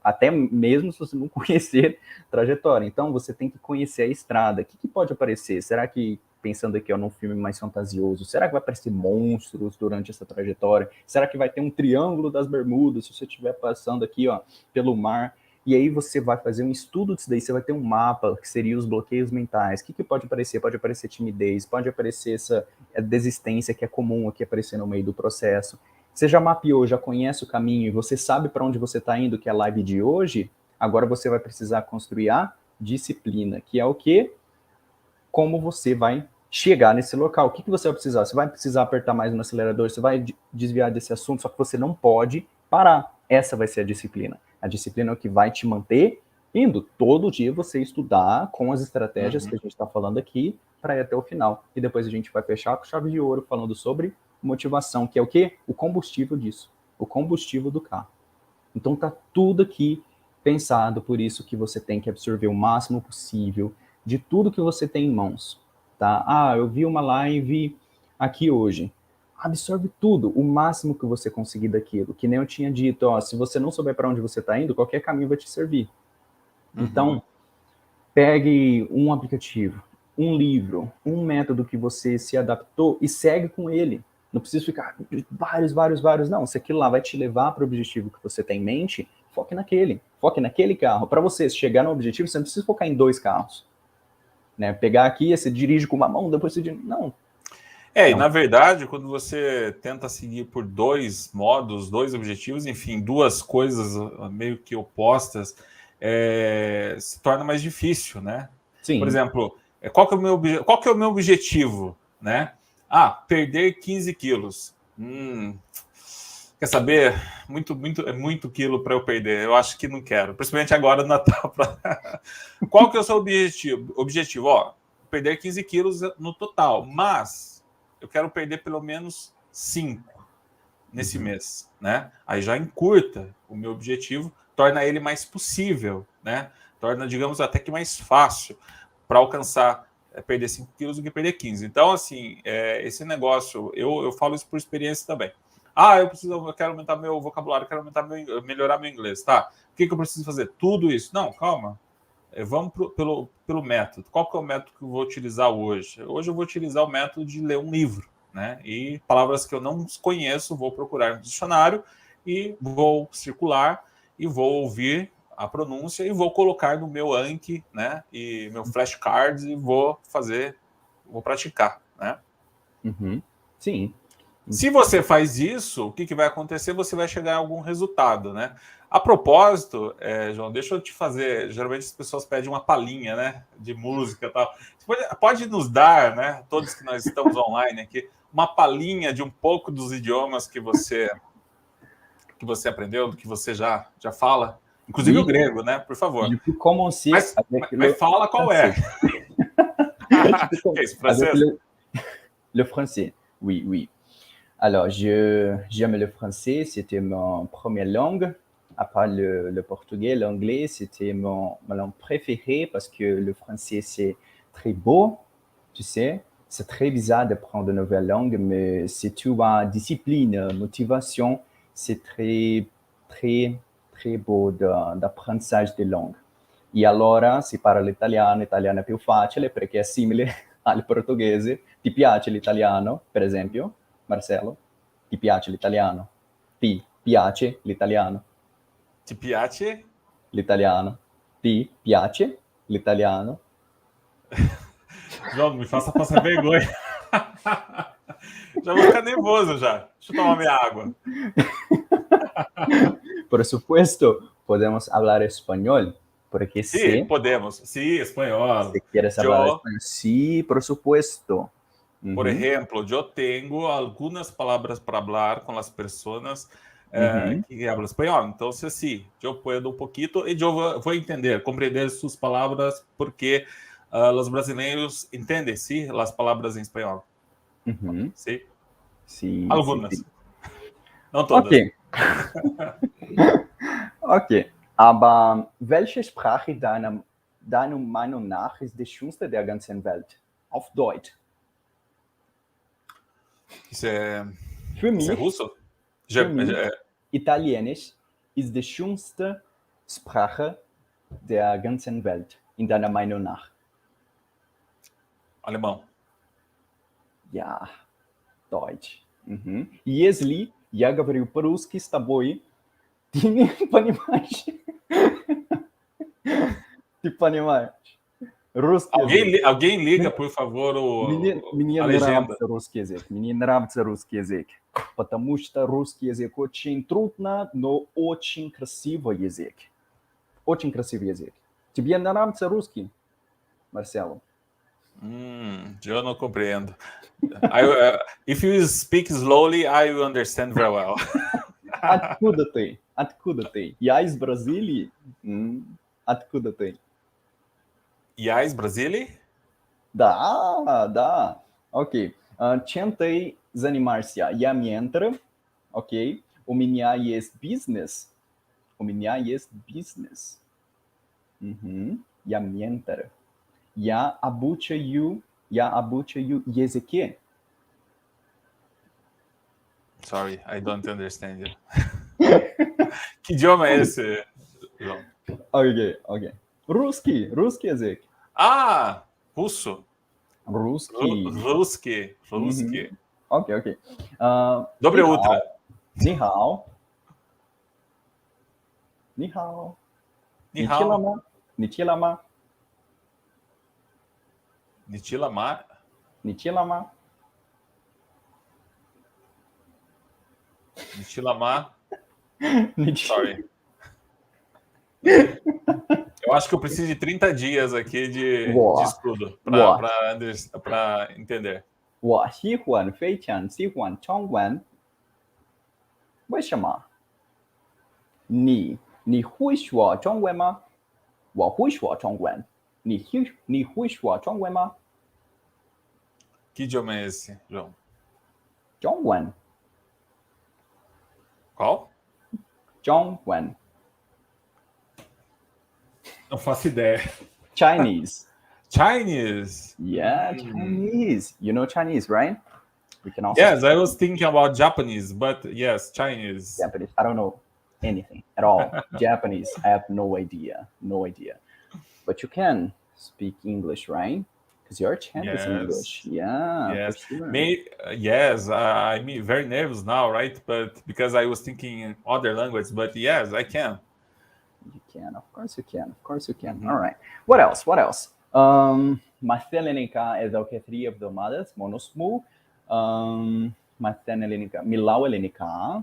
até mesmo se você não conhecer trajetória. Então, você tem que conhecer a estrada. O que pode aparecer? Será que, pensando aqui num filme mais fantasioso, será que vai aparecer monstros durante essa trajetória? Será que vai ter um triângulo das Bermudas se você estiver passando aqui pelo mar? E aí você vai fazer um estudo disso daí, você vai ter um mapa, que seria os bloqueios mentais. O que pode aparecer? Pode aparecer timidez, pode aparecer essa desistência que é comum aqui aparecer no meio do processo. Você já mapeou, já conhece o caminho e você sabe para onde você está indo, que é a live de hoje, agora você vai precisar construir a disciplina, que é o quê? Como você vai chegar nesse local. O que você vai precisar? Você vai precisar apertar mais no acelerador, você vai desviar desse assunto, só que você não pode parar. Essa vai ser a disciplina. A disciplina é o que vai te manter indo. Todo dia você estudar com as estratégias que a gente está falando aqui para ir até o final. E depois a gente vai fechar com chave de ouro falando sobre motivação, que é o quê? O combustível disso. O combustível do carro. Então tá tudo aqui pensado, por isso que você tem que absorver o máximo possível de tudo que você tem em mãos, tá? Eu vi uma live aqui hoje. Absorve tudo, o máximo que você conseguir daquilo. Que nem eu tinha dito, se você não souber para onde você está indo, qualquer caminho vai te servir. Então, pegue um aplicativo, um livro, um método que você se adaptou e segue com ele. Não precisa ficar vários, não. Se aquilo lá vai te levar para o objetivo que você tem em mente, foque naquele carro. Para você chegar no objetivo, você não precisa focar em 2 carros. Né? Pegar aqui, você dirige com uma mão, depois você dirige... Não. E na verdade, quando você tenta seguir por 2 modos, 2 objetivos, enfim, 2 coisas meio que opostas, se torna mais difícil, né? Sim. Por exemplo, qual que é o meu objetivo, né? Perder 15 quilos. Quer saber? É muito quilo para eu perder. Eu acho que não quero. Principalmente agora no Natal. Qual que é o seu objetivo? Perder 15 quilos no total. Mas eu quero perder pelo menos 5 nesse mês, né? Aí já encurta o meu objetivo, torna ele mais possível, né? Torna, digamos, até que mais fácil para alcançar perder 5 quilos do que perder 15. Então, assim, esse negócio, eu falo isso por experiência também. Eu quero aumentar meu vocabulário, quero melhorar meu inglês, tá? O que eu preciso fazer? Tudo isso. Não, calma. Vamos pelo método. Qual que é o método que eu vou utilizar hoje? Hoje eu vou utilizar o método de ler um livro, né? E palavras que eu não conheço, vou procurar no dicionário e vou circular e vou ouvir a pronúncia e vou colocar no meu Anki, né? E meu flashcards e vou praticar, né? Sim. Se você faz isso, o que vai acontecer? Você vai chegar a algum resultado, né? A propósito, João, deixa eu te fazer... Geralmente as pessoas pedem uma palhinha, né? De música e tal. Você pode nos dar, né? Todos que nós estamos online aqui, uma palhinha de um pouco dos idiomas que você aprendeu, do que você já fala? Inclusive o grego, né? Por favor. Como se... Mas fala qual é. Qu'est-ce, français? Le français, oui, oui. Alors, j'aime le français, c'était ma première langue. Après le portugais, l'anglais, c'était ma langue préférée parce que le français, c'est très beau, tu sais. C'est très bizarre d'apprendre une nouvelle langue, mais si tu as discipline, motivation, c'est très, très, très beau d'apprentissage de langue. E allora si parla l'italiano, l'italiano è più facile perché è simile al portoghese. Ti piace l'italiano, per esempio, Marcelo? Ti piace l'italiano? Ti piace l'italiano? Ti piace? L'italiano. Ti piace l'italiano? João, não me faça passar vergonha. Já vou ficar nervoso já. Deixa eu tomar minha água. Por supuesto, podemos hablar español, porque Sí, sé podemos. Sí, espanhol. que quieres hablar Yo, español. Sí, por supuesto. por Uhum. ejemplo, yo tengo algunas palabras para hablar con las personas que hablan español. Entonces, sí, yo puedo un poquito y yo voy a entender, comprender sus palabras porque los brasileños entienden, sí, las palabras en español. Uhum. Sí, Sí, algunas. sí, sí. Não todas. Okay. Okay. Aber welche Sprache deiner Meinung nach ist die schönste der ganzen Welt? Auf Deutsch. Isso é, Für isso é mich, russo? für mich Italienisch ist die schönste Sprache der ganzen Welt, in deiner Meinung nach. Alemão. Ja, Deutsch. Если я говорю по-русски с тобой, ты не понимаешь. Ты понимаешь. Русский язык. Alguém liga, por favor, Мне a legenda. нравится русский язык. Мне нравится русский язык. Потому что русский язык очень трудно, но очень красивый язык. Очень красивый язык. Тебе нравится русский, Марсело? Eu não compreendo. If you speak slowly, I will understand very well. Откуда ты? Откуда ты? Я из Бразилии. Откуда ты? Iás Brasília? Да. Окей. Чем ты занимаешься? Я ментор. Окей. У меня есть бизнес. Я ментор. Я обучаю языки. Sorry, I don't understand you. Que idioma é esse, João? Окей. Русский язык. Ah, russo. Русский. Русский. Окей. Dobre outra. 你好。你好。你好。你吃了吗？你吃了吗？你吃了吗？你吃了吗？你吃 Sorry. Eu acho que eu preciso de 30 dias aqui de estudo para entender. 我非常喜欢中文。为什么？你会说中文吗？我会说中文。你会说中文吗？ Que idioma é esse, João? 中文。 Qual? 中文。 Não faço ideia. Chinese. Chinese. Yeah, Chinese. You know Chinese, right? We can also Yes, I was thinking about Japanese, but yes, Chinese. Japanese. I don't know anything at all. Japanese, I have no idea. But you can speak English, right? Because your channel is English. Yeah, yes. for sure. Yes, I'm very nervous now, right? But because I was thinking other language, but yes, I can. You can. Of course you can. All right. What else? Marcela Elenica is okay, 3 of the mothers, Monosmu. Marcela Elenica, Milau Elenica.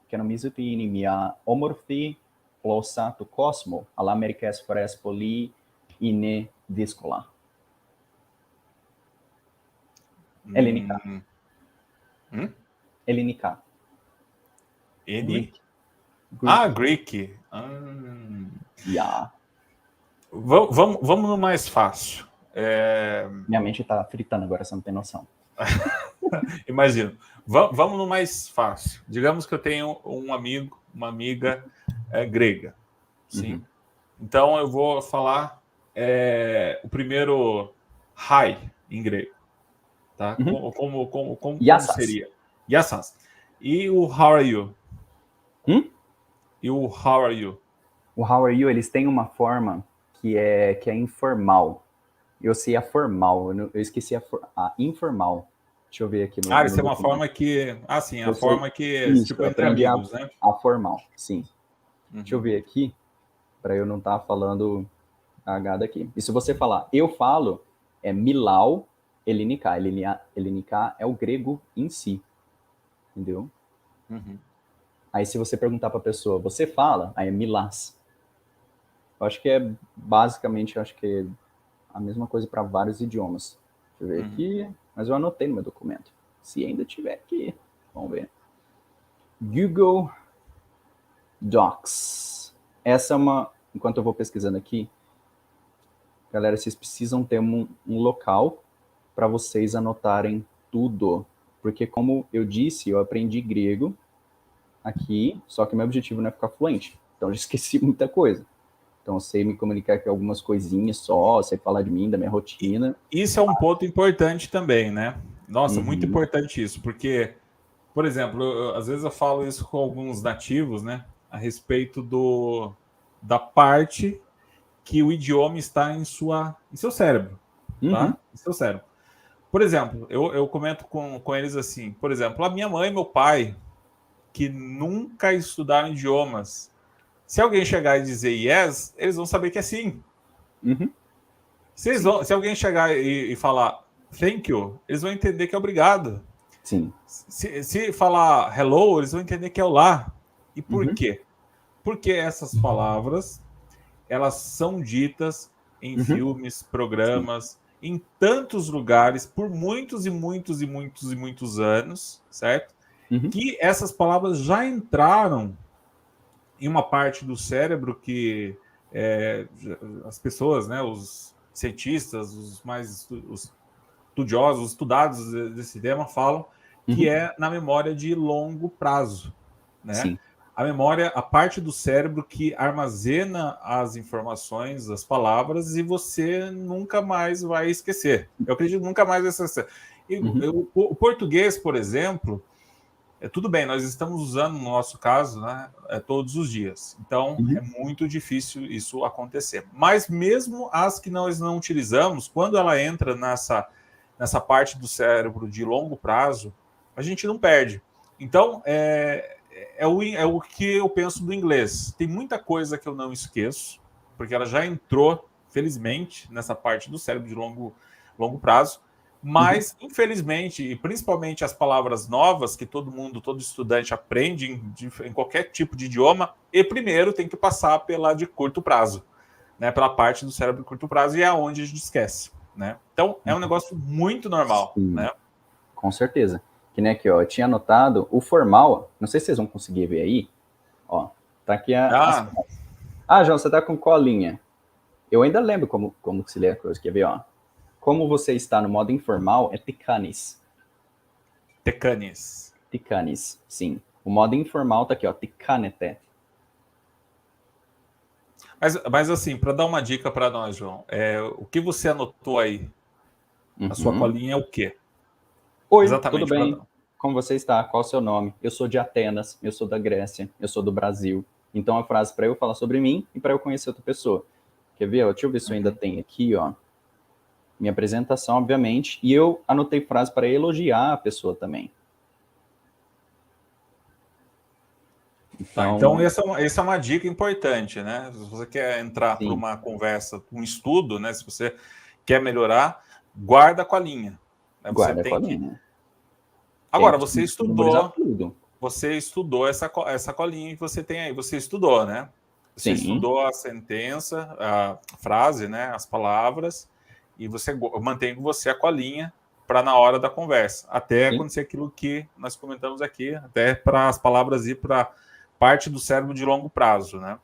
Kenomiziti inimia omorfi plosa to cosmo, alamericas fores poli ine discola. Elenica. Elenica. Greek. Greek. Yeah. Vamos no mais fácil. Minha mente tá fritando agora, você não tem noção. Imagino. Vamos no mais fácil. Digamos que eu tenho um amigo, uma amiga grega. Sim. Uhum. Então eu vou falar o primeiro hi em grego. Tá? Uhum. Como Yassas. seria? Yassas. E o how are you? E o how are you? O how are you, eles têm uma forma que é informal. Eu sei a formal, eu esqueci a informal. Deixa eu ver aqui no Isso é uma forma que... sim, a forma que é isso, tipo eu entre aprendi amigos, né? a formal, sim. Uhum. Deixa eu ver aqui, para eu não estar falando cagada aqui. E se você falar, eu falo, é milau elinika. Elinika é o grego em si, entendeu? Uhum. Aí se você perguntar para a pessoa, você fala, aí é milás. Eu acho que é basicamente, eu acho que é a mesma coisa para vários idiomas. Deixa eu ver aqui, mas eu anotei no meu documento. Se ainda tiver aqui, vamos ver. Google Docs. Essa é uma, enquanto eu vou pesquisando aqui, galera, vocês precisam ter um local para vocês anotarem tudo. Porque como eu disse, eu aprendi grego aqui, só que meu objetivo não é ficar fluente. Então eu já esqueci muita coisa. Então eu sei me comunicar com algumas coisinhas só, sei falar de mim, da minha rotina. Isso é um ponto importante também, né? Nossa, muito Uhum. importante isso, porque, por exemplo, às vezes eu falo isso com alguns nativos, né? A respeito da parte que o idioma está em seu cérebro, tá? Uhum. Em seu cérebro. Por exemplo, eu comento com eles assim, por exemplo, a minha mãe e meu pai, que nunca estudaram idiomas, se alguém chegar e dizer yes, eles vão saber que é sim. Uhum. Se alguém chegar e falar thank you, eles vão entender que é obrigado. Sim. Se falar hello, eles vão entender que é olá. E por Uhum. quê? Porque essas palavras, elas são ditas em Uhum. filmes, programas, em tantos lugares, por muitos e muitos e muitos e muitos anos, certo? Uhum. Que essas palavras já entraram em uma parte do cérebro que as pessoas, né, os cientistas, os mais estudiosos, os estudados desse tema falam que Uhum. é na memória de longo prazo, né? Sim. A memória, a parte do cérebro que armazena as informações, as palavras, e você nunca mais vai esquecer. Eu acredito que nunca mais vai esquecer. O português, por exemplo, tudo bem, nós estamos usando, no nosso caso, né, todos os dias. Então, é muito difícil isso acontecer. Mas mesmo as que nós não utilizamos, quando ela entra nessa parte do cérebro de longo prazo, a gente não perde. Então, é o que eu penso do inglês. Tem muita coisa que eu não esqueço, porque ela já entrou, felizmente, nessa parte do cérebro de longo prazo. Mas, infelizmente, e principalmente as palavras novas que todo estudante aprende em qualquer tipo de idioma, e primeiro tem que passar pela de curto prazo, né? Pela parte do cérebro de curto prazo, e é onde a gente esquece, né? Então, é um negócio muito normal, Sim, né? com certeza. Que nem aqui, ó, eu tinha anotado o formal, não sei se vocês vão conseguir ver aí, ó, tá aqui João, você tá com colinha. Eu ainda lembro como que se lê a coisa, quer ver, ó. Como você está no modo informal, é tikanis. Tekanis. Tikanis, sim. O modo informal tá aqui, ó, tikanete. Mas assim, para dar uma dica para nós, João, o que você anotou aí? A sua colinha é o quê? Oi, Exatamente, tudo bem? Como você está? Qual o seu nome? Eu sou de Atenas, eu sou da Grécia, eu sou do Brasil. Então a frase para eu falar sobre mim e para eu conhecer outra pessoa. Quer ver? Deixa eu ver se eu ainda tenho aqui, ó. Minha apresentação, obviamente. E eu anotei frase para elogiar a pessoa também. Então essa é uma dica importante, né? Se você quer entrar para uma conversa, um estudo, né? Se você quer melhorar, guarda a colinha. Né? Guarda a colinha. Agora, você estudou essa colinha que você tem aí. Você estudou, né? Você estudou a sentença, a frase, né? As palavras, e você mantém com você a colinha para na hora da conversa. Até acontecer aquilo que nós comentamos aqui, até para as palavras ir para parte do cérebro de longo prazo, né?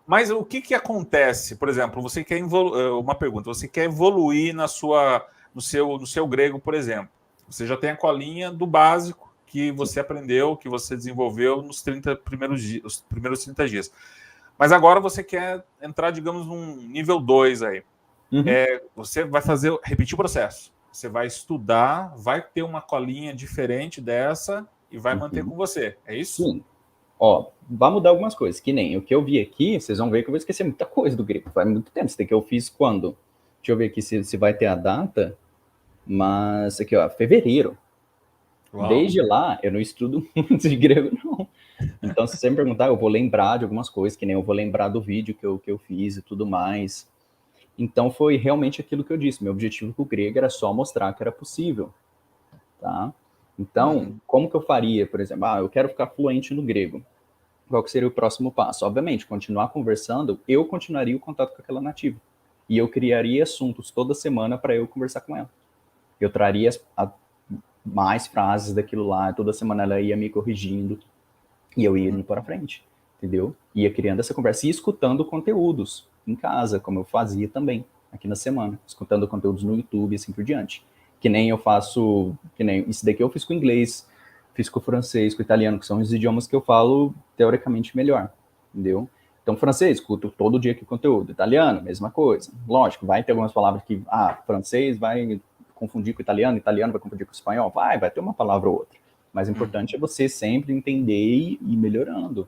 Mas o que acontece? Por exemplo, você quer uma pergunta, você quer evoluir no seu grego, por exemplo. Você já tem a colinha do básico que você aprendeu, que você desenvolveu nos 30 primeiros dias, os primeiros 30 dias. Mas agora você quer entrar, digamos, num nível 2 aí. Você vai repetir o processo. Você vai estudar, vai ter uma colinha diferente dessa e vai manter com você. É isso? Sim. Ó, vai mudar algumas coisas, que nem o que eu vi aqui, vocês vão ver que eu vou esquecer muita coisa do grego. Faz muito tempo. Isso daqui eu fiz quando? Deixa eu ver aqui se vai ter a data. Mas aqui, ó, fevereiro. Uau. Desde lá, eu não estudo muito de grego, não. Então, se você me perguntar, eu vou lembrar de algumas coisas, que nem eu vou lembrar do vídeo que eu fiz e tudo mais. Então, foi realmente aquilo que eu disse. Meu objetivo com o grego era só mostrar que era possível, tá? Então, como que eu faria, por exemplo? Eu quero ficar fluente no grego. Qual que seria o próximo passo? Obviamente, continuar conversando, eu continuaria o contato com aquela nativa. E eu criaria assuntos toda semana para eu conversar com ela. Eu traria mais frases daquilo lá, toda semana ela ia me corrigindo e eu ia indo para frente, entendeu? Ia criando essa conversa e escutando conteúdos em casa, como eu fazia também aqui na semana, escutando conteúdos no YouTube e assim por diante. Que nem eu faço, que nem isso daqui eu fiz com o inglês, fiz com o francês, com o italiano, que são os idiomas que eu falo teoricamente melhor, entendeu? Então, francês, escuto todo dia aqui conteúdo. Italiano, mesma coisa. Lógico, vai ter algumas palavras que, francês vai confundir com italiano vai confundir com espanhol, vai ter uma palavra ou outra. Mas o importante é você sempre entender e ir melhorando,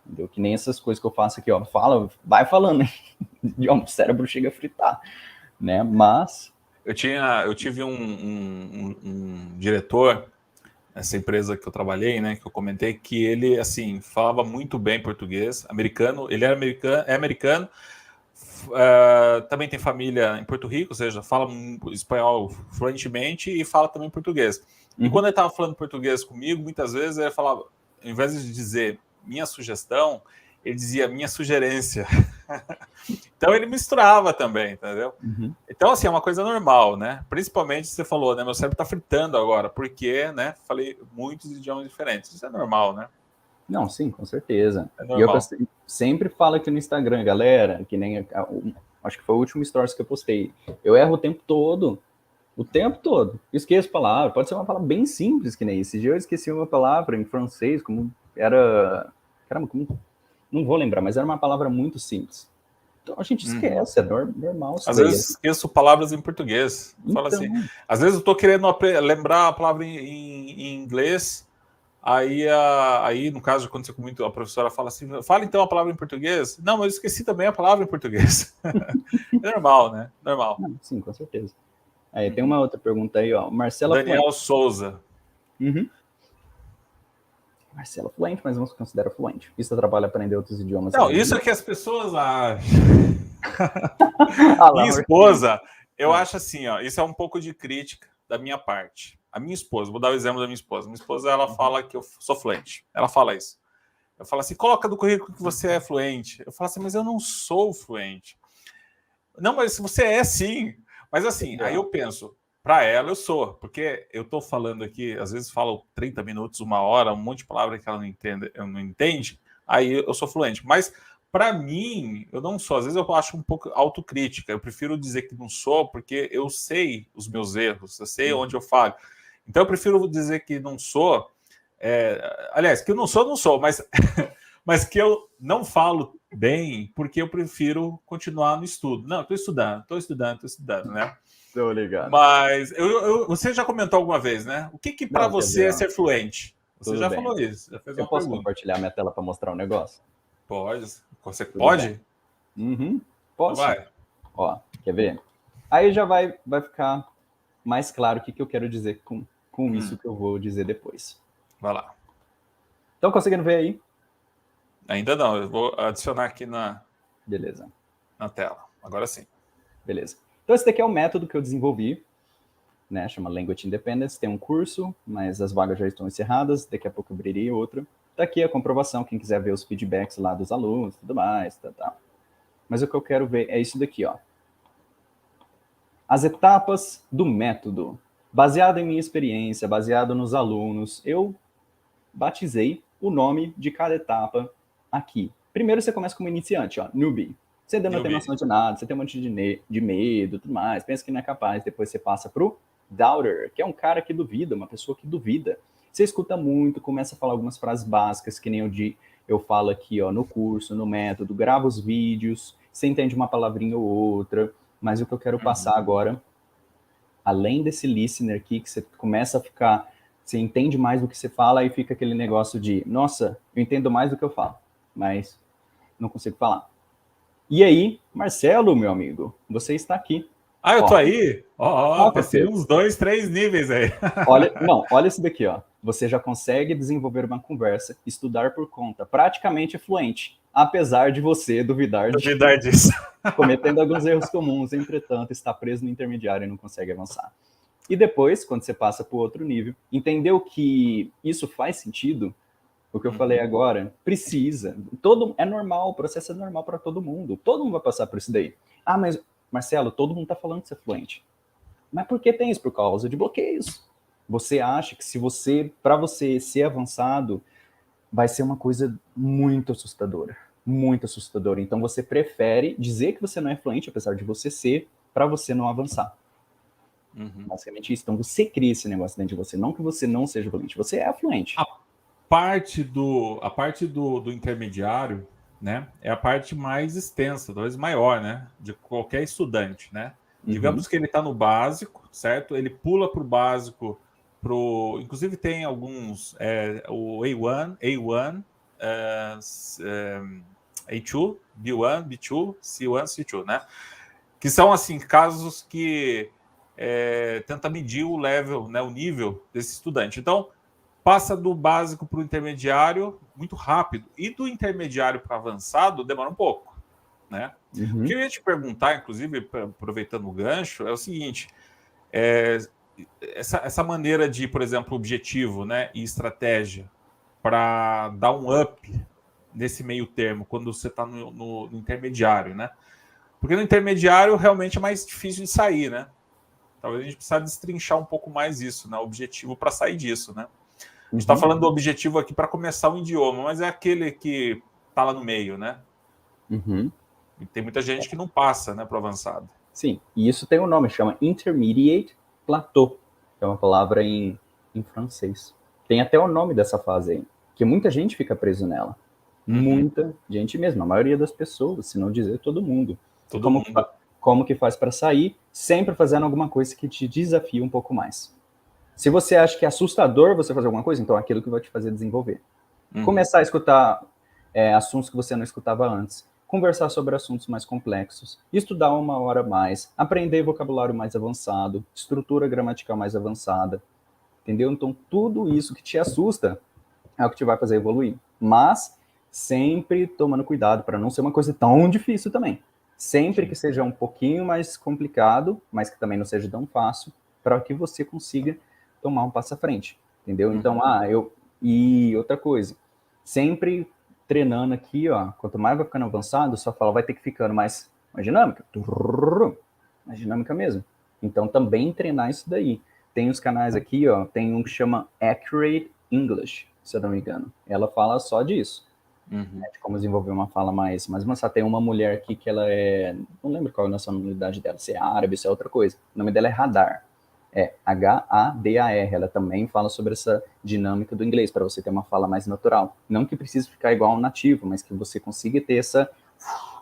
entendeu? Que nem essas coisas que eu faço aqui, ó, vai falando, o cérebro chega a fritar, né? Mas... Eu tive um diretor, essa empresa que eu trabalhei, né, que eu comentei, que ele, assim, falava muito bem português, americano, ele é americano, também tem família em Porto Rico, ou seja, fala espanhol fluentemente e fala também português. E quando ele estava falando português comigo, muitas vezes ele falava, ao invés de dizer minha sugestão, ele dizia minha sugerência. Então ele misturava também, entendeu? Então, assim, é uma coisa normal, né? Principalmente você falou, né? Meu cérebro está fritando agora, porque, né? Falei muitos idiomas diferentes. Isso é normal, né? Não, sim, com certeza. É e eu normal. sempre falo aqui no Instagram, galera, que nem acho que foi o último stories que eu postei. Eu erro o tempo todo. Esqueço palavra. Pode ser uma palavra bem simples, que nem esse dia eu esqueci uma palavra em francês, como era... Caramba, não vou lembrar, mas era uma palavra muito simples. Então a gente esquece, é normal. Às vezes esqueço palavras em português. Fala assim, às vezes eu estou querendo lembrar a palavra em inglês, aí no caso aconteceu com muito, a professora fala assim, fala então a palavra em português. Não, mas eu esqueci também a palavra em português. É normal, né? Normal. Não, sim, com certeza. Aí tem uma outra pergunta aí, ó. Marcela Daniel Souza. Marcela fluente, mas não se considera fluente. Isso trabalha aprender outros idiomas. Não, isso é que as pessoas acham. Minha esposa, eu acho assim, ó, isso é um pouco de crítica da minha parte. A minha esposa, vou dar o exemplo da minha esposa. Minha esposa, ela fala que eu sou fluente. Ela fala isso. Eu falo assim, coloca do currículo que você é fluente. Eu falo assim, mas eu não sou fluente. Não, mas você é sim. Mas assim, aí eu penso, para ela eu sou, porque eu estou falando aqui, às vezes falo 30 minutos, 1 hora, um monte de palavra que ela não entende, aí eu sou fluente. Mas para mim, eu não sou. Às vezes eu acho um pouco autocrítica. Eu prefiro dizer que não sou, porque eu sei os meus erros, eu sei onde eu falho. Então eu prefiro dizer que não sou. Aliás, que eu não sou, mas, mas que eu não falo bem, porque eu prefiro continuar no estudo. Não, estou estudando, né? Tô ligado. Mas você já comentou alguma vez, né? O que para você é ser fluente? Você já falou isso. Já fez uma eu posso pergunta. Compartilhar minha tela para mostrar um negócio? Pode. Você pode? Posso. Vai. Ó, quer ver? Aí já vai ficar mais claro o que eu quero dizer com isso que eu vou dizer depois. Vai lá. Estão conseguindo ver aí? Ainda não. Eu vou adicionar aqui Beleza. Na tela. Agora sim. Beleza. Então esse daqui é o método que eu desenvolvi, né? Chama Language Independence. Tem um curso, mas as vagas já estão encerradas. Daqui a pouco eu abriria outra. Tá aqui a comprovação, quem quiser ver os feedbacks lá dos alunos, tudo mais, tá. Mas o que eu quero ver é isso daqui, ó. As etapas do método. Baseado em minha experiência, baseado nos alunos, eu batizei o nome de cada etapa aqui. Primeiro você começa como iniciante, ó, newbie. Você ainda não tem noção de nada, você tem um monte de medo e tudo mais, pensa que não é capaz. Depois você passa pro doubter, que é um cara que duvida, uma pessoa que duvida. Você escuta muito, começa a falar algumas frases básicas, que nem eu falo aqui, ó, no curso, no método, grava os vídeos, você entende uma palavrinha ou outra, mas o que eu quero passar agora, além desse listener aqui, que você começa a ficar, você entende mais do que você fala e fica aquele negócio de, nossa, eu entendo mais do que eu falo, mas não consigo falar. E aí, Marcelo, meu amigo, você está aqui. Ah, eu tô aí? Passei uns 2, 3 níveis aí. Olha isso daqui, ó. Você já consegue desenvolver uma conversa, estudar por conta, praticamente fluente, apesar de você duvidar disso. Cometendo alguns erros comuns, entretanto, está preso no intermediário e não consegue avançar. E depois, quando você passa para o outro nível, entendeu que isso faz sentido? O que eu falei agora, precisa. É normal, o processo é normal para todo mundo vai passar por isso daí. Ah, mas, Marcelo, todo mundo está falando que você é fluente. Mas por que tem isso? Por causa de bloqueios. Você acha que para você ser avançado, vai ser uma coisa muito assustadora. Muito assustadora. Então você prefere dizer que você não é fluente, apesar de você ser, para você não avançar. Basicamente isso. Então você cria esse negócio dentro de você. Não que você não seja fluente, você é fluente. A parte do intermediário, né, é a parte mais extensa, talvez maior, né, de qualquer estudante, né? Digamos que ele está no básico, certo? Ele pula para o básico, inclusive tem alguns, o A1, A2, B1, B2, C1, C2, né? Que são, assim, casos que tenta medir o level, né, o nível desse estudante. Então, passa do básico para o intermediário muito rápido. E do intermediário para avançado demora um pouco, né? O que eu ia te perguntar, inclusive, aproveitando o gancho, é o seguinte: essa maneira de, por exemplo, objetivo, né, e estratégia para dar um up nesse meio termo, quando você está no intermediário, né? Porque no intermediário realmente é mais difícil de sair, né? Talvez a gente precise destrinchar um pouco mais isso, né? O objetivo para sair disso, né? A gente está falando do objetivo aqui para começar um idioma, mas é aquele que está lá no meio, né? E tem muita gente que não passa, né, para o avançado. Sim, e isso tem um nome, chama Intermediate Plateau, que é uma palavra em francês. Tem até o nome dessa fase aí, que muita gente fica preso nela. Muita gente mesmo, a maioria das pessoas, se não dizer todo mundo. Como que faz para sair? Sempre fazendo alguma coisa que te desafia um pouco mais. Se você acha que é assustador você fazer alguma coisa, então é aquilo que vai te fazer desenvolver. Começar a escutar assuntos que você não escutava antes. Conversar sobre assuntos mais complexos. Estudar 1 hora a mais. Aprender vocabulário mais avançado. Estrutura gramatical mais avançada. Entendeu? Então, tudo isso que te assusta é o que te vai fazer evoluir. Mas, sempre tomando cuidado para não ser uma coisa tão difícil também. Sempre que seja um pouquinho mais complicado, mas que também não seja tão fácil, para que você consiga tomar um passo à frente, entendeu? Então, e outra coisa, sempre treinando aqui, ó, quanto mais vai ficando avançado, sua fala vai ter que ficando mais dinâmica, mais dinâmica mesmo. Então, também treinar isso daí. Tem os canais aqui, ó, tem um que chama Accurate English, se eu não me engano. Ela fala só disso, né, de como desenvolver uma fala mais avançada. Tem uma mulher aqui que ela não lembro qual é a nacionalidade dela, se é árabe, se é outra coisa. O nome dela é Hadar. Hadar, ela também fala sobre essa dinâmica do inglês, para você ter uma fala mais natural. Não que precise ficar igual ao nativo, mas que você consiga ter essa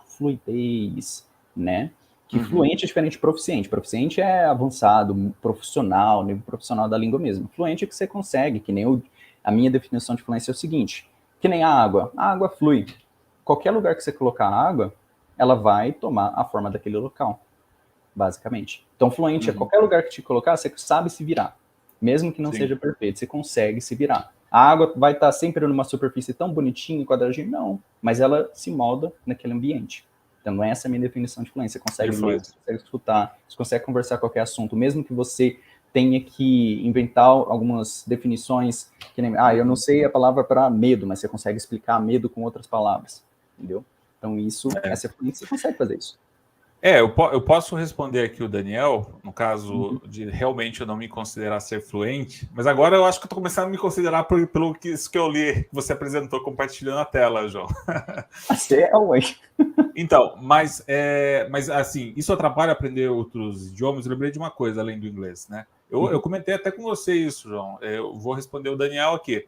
fluidez, né? Que fluente é diferente de proficiente. Proficiente é avançado, profissional, nível profissional da língua mesmo. Fluente é que você consegue, que nem a minha definição de fluência é o seguinte, que nem a água flui. Qualquer lugar que você colocar água, ela vai tomar a forma daquele local, basicamente. Então, fluente é qualquer lugar que te colocar, você sabe se virar. Mesmo que não seja perfeito, você consegue se virar. A água vai estar sempre numa superfície tão bonitinha, quadradinha? Não, mas ela se molda naquele ambiente. Então, essa é a minha definição de fluência. Você consegue ler, você consegue escutar, você consegue conversar qualquer assunto, mesmo que você tenha que inventar algumas definições, que nem, eu não sei a palavra para medo, mas você consegue explicar medo com outras palavras, entendeu? Então, essa fluência, você consegue fazer isso. Eu posso responder aqui o Daniel, no caso de realmente eu não me considerar ser fluente, mas agora eu acho que eu estou começando a me considerar pelo que eu li, que você apresentou compartilhando a tela, João. Ué. Então, mas assim, isso atrapalha aprender outros idiomas? Eu lembrei de uma coisa além do inglês, né? Eu comentei até com você isso, João. Eu vou responder o Daniel aqui.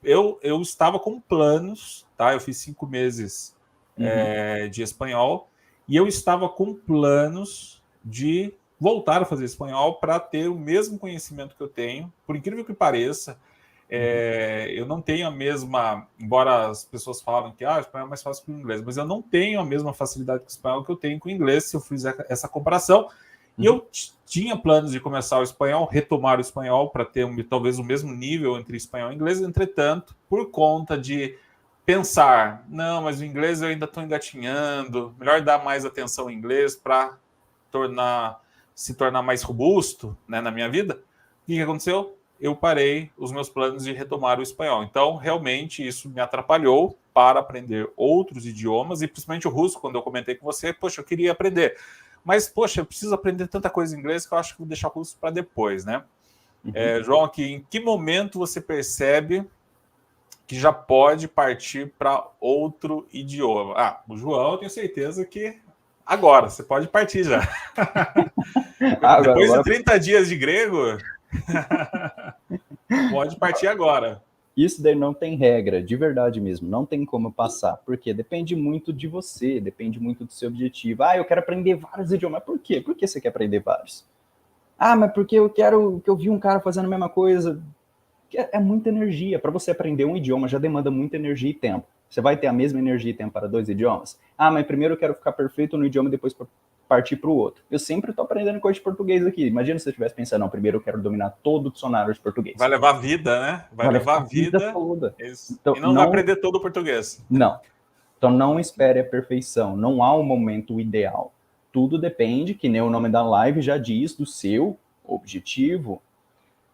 Eu estava com planos, tá? Eu fiz 5 meses de espanhol e eu estava com planos de voltar a fazer espanhol para ter o mesmo conhecimento que eu tenho, por incrível que pareça. Eu não tenho a mesma, embora as pessoas falem que o espanhol é mais fácil que o inglês, mas eu não tenho a mesma facilidade com o espanhol que eu tenho com o inglês, se eu fizer essa comparação. E eu tinha planos de começar o espanhol, retomar o espanhol para ter talvez o mesmo nível entre espanhol e inglês. Entretanto, por conta de pensar, não, mas o inglês eu ainda estou engatinhando, melhor dar mais atenção ao inglês para se tornar mais robusto, né, na minha vida. O que aconteceu? Eu parei os meus planos de retomar o espanhol. Então, realmente, isso me atrapalhou para aprender outros idiomas, e principalmente o russo, quando eu comentei com você, poxa, eu queria aprender. Mas, poxa, eu preciso aprender tanta coisa em inglês que eu acho que vou deixar o russo para depois, né? João, aqui, em que momento você percebe que já pode partir para outro idioma? O João, eu tenho certeza que agora, você pode partir já. Depois de 30 dias de grego, pode partir agora. Isso daí não tem regra, de verdade mesmo, não tem como passar, porque depende muito de você, depende muito do seu objetivo. Eu quero aprender vários idiomas. Por quê? Por que você quer aprender vários? Mas porque eu vi um cara fazendo a mesma coisa. É muita energia. Para você aprender um idioma já demanda muita energia e tempo. Você vai ter a mesma energia e tempo para 2 idiomas? Mas primeiro eu quero ficar perfeito no idioma e depois partir para o outro. Eu sempre estou aprendendo coisa de português aqui. Imagina se eu estivesse pensando, não, primeiro eu quero dominar todo o dicionário de português. Vai levar a vida, né? Vai levar a vida toda. Então, e não vai aprender todo o português. Não. Então não espere a perfeição. Não há um momento ideal. Tudo depende, que nem o nome da live já diz, do seu objetivo.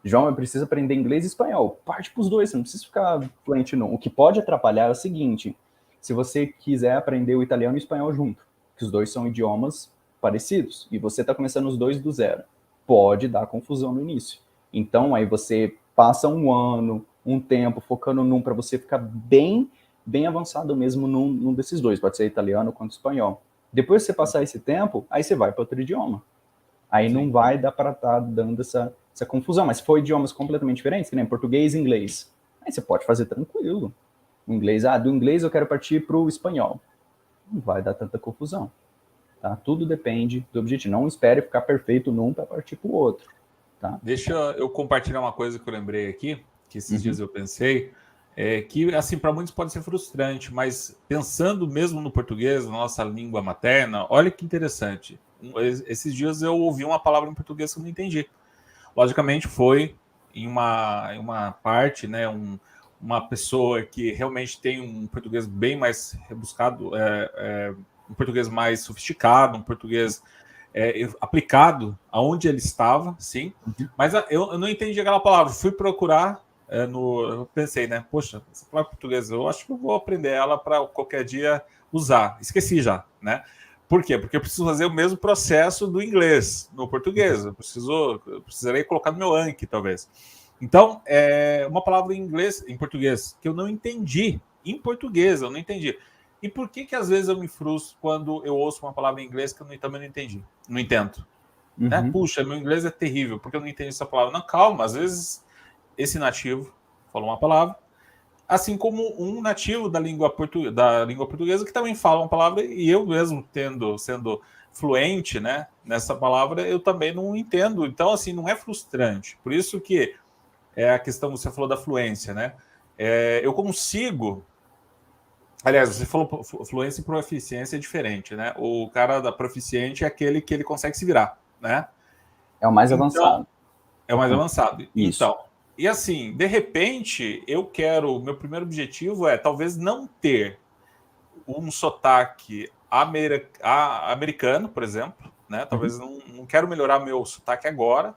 João, eu preciso aprender inglês e espanhol. Parte para os dois, você não precisa ficar fluente não. O que pode atrapalhar é o seguinte, se você quiser aprender o italiano e o espanhol junto, que os dois são idiomas parecidos, e você está começando os dois do zero, pode dar confusão no início. Então, aí você passa um ano, um tempo, focando num para você ficar bem avançado mesmo num desses dois, pode ser italiano quanto espanhol. Depois que você passar esse tempo, aí você vai para outro idioma. Aí Sim. Não vai dar para estar dando essa confusão. Mas se for idiomas completamente diferentes, que nem português e inglês, aí você pode fazer tranquilo. O inglês, do inglês eu quero partir para o espanhol. Não vai dar tanta confusão. Tá? Tudo depende do objetivo. Não espere ficar perfeito num para partir para o outro. Tá? Deixa eu compartilhar uma coisa que eu lembrei aqui, que esses dias eu pensei, que assim para muitos pode ser frustrante, mas pensando mesmo no português, na nossa língua materna, olha que interessante. Esses dias eu ouvi uma palavra em português que eu não entendi. Logicamente foi em uma parte, né, uma pessoa que realmente tem um português bem mais rebuscado, um português mais sofisticado, um português aplicado aonde ele estava, sim. Mas eu não entendi aquela palavra. Fui procurar, eu pensei, né, poxa, essa palavra portuguesa, eu acho que eu vou aprender ela para qualquer dia usar. Esqueci já, né? Por quê? Porque eu preciso fazer o mesmo processo do inglês no português. Eu precisarei colocar no meu Anki, talvez. Então, uma palavra em português, que eu não entendi. Em português, eu não entendi. E por que às vezes eu me frustro quando eu ouço uma palavra em inglês que eu também não entendi? Não entendo. Né? Puxa, meu inglês é terrível, porque eu não entendi essa palavra. Não, calma. Às vezes, esse nativo falou uma palavra, assim como um nativo da língua portuguesa que também fala uma palavra, e eu mesmo sendo fluente, né, nessa palavra, eu também não entendo. Então, assim, não é frustrante. Por isso que a questão, você falou da fluência, né? Eu consigo... Aliás, você falou fluência e proficiência é diferente, né? O cara da proficiente é aquele que ele consegue se virar, né? É o mais avançado. É o mais avançado. Isso. Então... E assim, de repente, meu primeiro objetivo é talvez não ter um sotaque americano, por exemplo, né? Talvez não quero melhorar meu sotaque agora.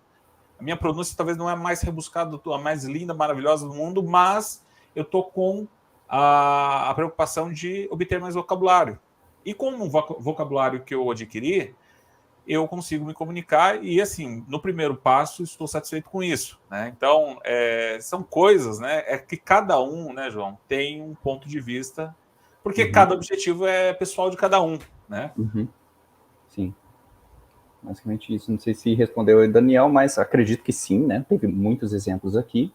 A minha pronúncia talvez não é a mais rebuscada, a mais linda, maravilhosa do mundo, mas eu tô com a preocupação de obter mais vocabulário. E com o vocabulário que eu adquiri, eu consigo me comunicar e, assim, no primeiro passo, estou satisfeito com isso, né? Então, são coisas, né? É que cada um, né, João, tem um ponto de vista, porque cada objetivo é pessoal de cada um, né? Sim. Basicamente isso. Não sei se respondeu o Daniel, mas acredito que sim, né? Teve muitos exemplos aqui.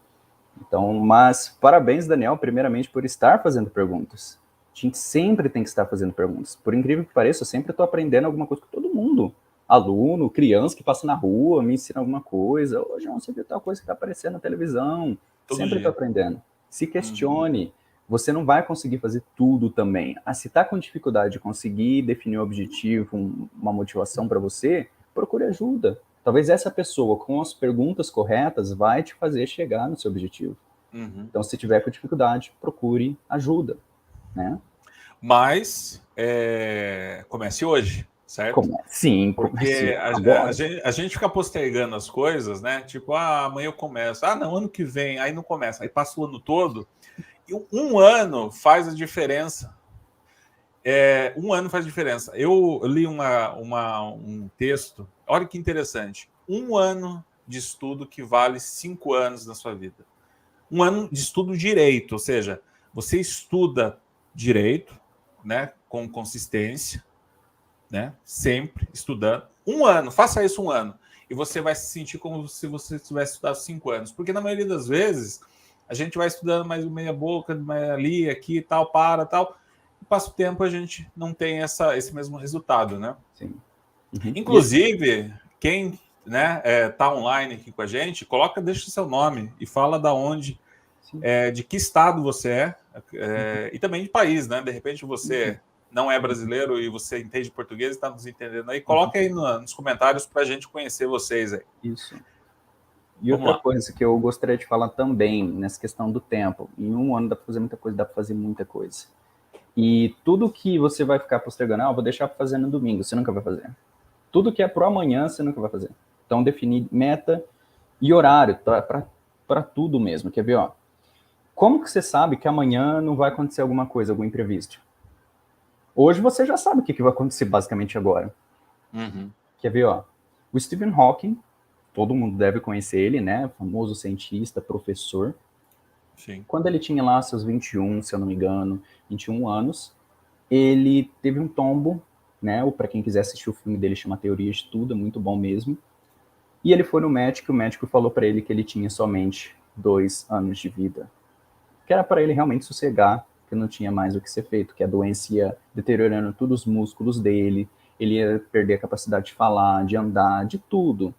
Então, mas parabéns, Daniel, primeiramente por estar fazendo perguntas. A gente sempre tem que estar fazendo perguntas. Por incrível que pareça, eu sempre estou aprendendo alguma coisa com todo mundo. Aluno, criança que passa na rua, me ensina alguma coisa. Ô, João, você viu tal coisa que está aparecendo na televisão? Sempre estou aprendendo. Se questione. Você não vai conseguir fazer tudo também. Se está com dificuldade de conseguir definir um objetivo, uma motivação para você, procure ajuda. Talvez essa pessoa, com as perguntas corretas, vai te fazer chegar no seu objetivo. Então, se tiver com dificuldade, procure ajuda, né? Mas comece hoje, certo? Sim, porque a gente fica postergando as coisas, né? Tipo, amanhã eu começo. Não, ano que vem, aí não começa. Aí passa o ano todo. E um ano faz a diferença. Um ano faz diferença. Eu li um texto, olha que interessante. 1 ano de estudo que vale 5 anos na sua vida. 1 ano de estudo direito, ou seja, você estuda direito, né, com consistência, né, sempre estudando. 1 ano, faça isso 1 ano. E você vai se sentir como se você tivesse estudado 5 anos. Porque na maioria das vezes, a gente vai estudando mais meia boca, ali, aqui, tal, tal. Passa o tempo, a gente não tem esse mesmo resultado, né? Sim. Inclusive, quem tá online aqui com a gente, deixa o seu nome e fala da onde, de que estado você e também de país, né? De repente você não é brasileiro e você entende português e está nos entendendo aí. Coloca aí nos comentários para a gente conhecer vocês aí. Isso. E outra coisa que eu gostaria de falar também, nessa questão do tempo. Em 1 ano dá para fazer muita coisa, dá para fazer muita coisa. E tudo que você vai ficar postergando, vou deixar para fazer no domingo, você nunca vai fazer. Tudo que é pro amanhã, você nunca vai fazer. Então, definir meta e horário para tudo mesmo. Quer ver, ó? Como que você sabe que amanhã não vai acontecer alguma coisa, algum imprevisto? Hoje você já sabe o que vai acontecer basicamente agora. Quer ver, ó? O Stephen Hawking, todo mundo deve conhecer ele, né? Famoso cientista, professor. Sim. Quando ele tinha lá seus 21, se eu não me engano, 21 anos, ele teve um tombo, né? Ou para quem quiser assistir o filme dele, chama Teoria de Tudo, é muito bom mesmo. E ele foi no médico, e o médico falou para ele que ele tinha somente 2 anos de vida. Que era para ele realmente sossegar, que não tinha mais o que ser feito, que a doença ia deteriorando todos os músculos dele, ele ia perder a capacidade de falar, de andar, de tudo,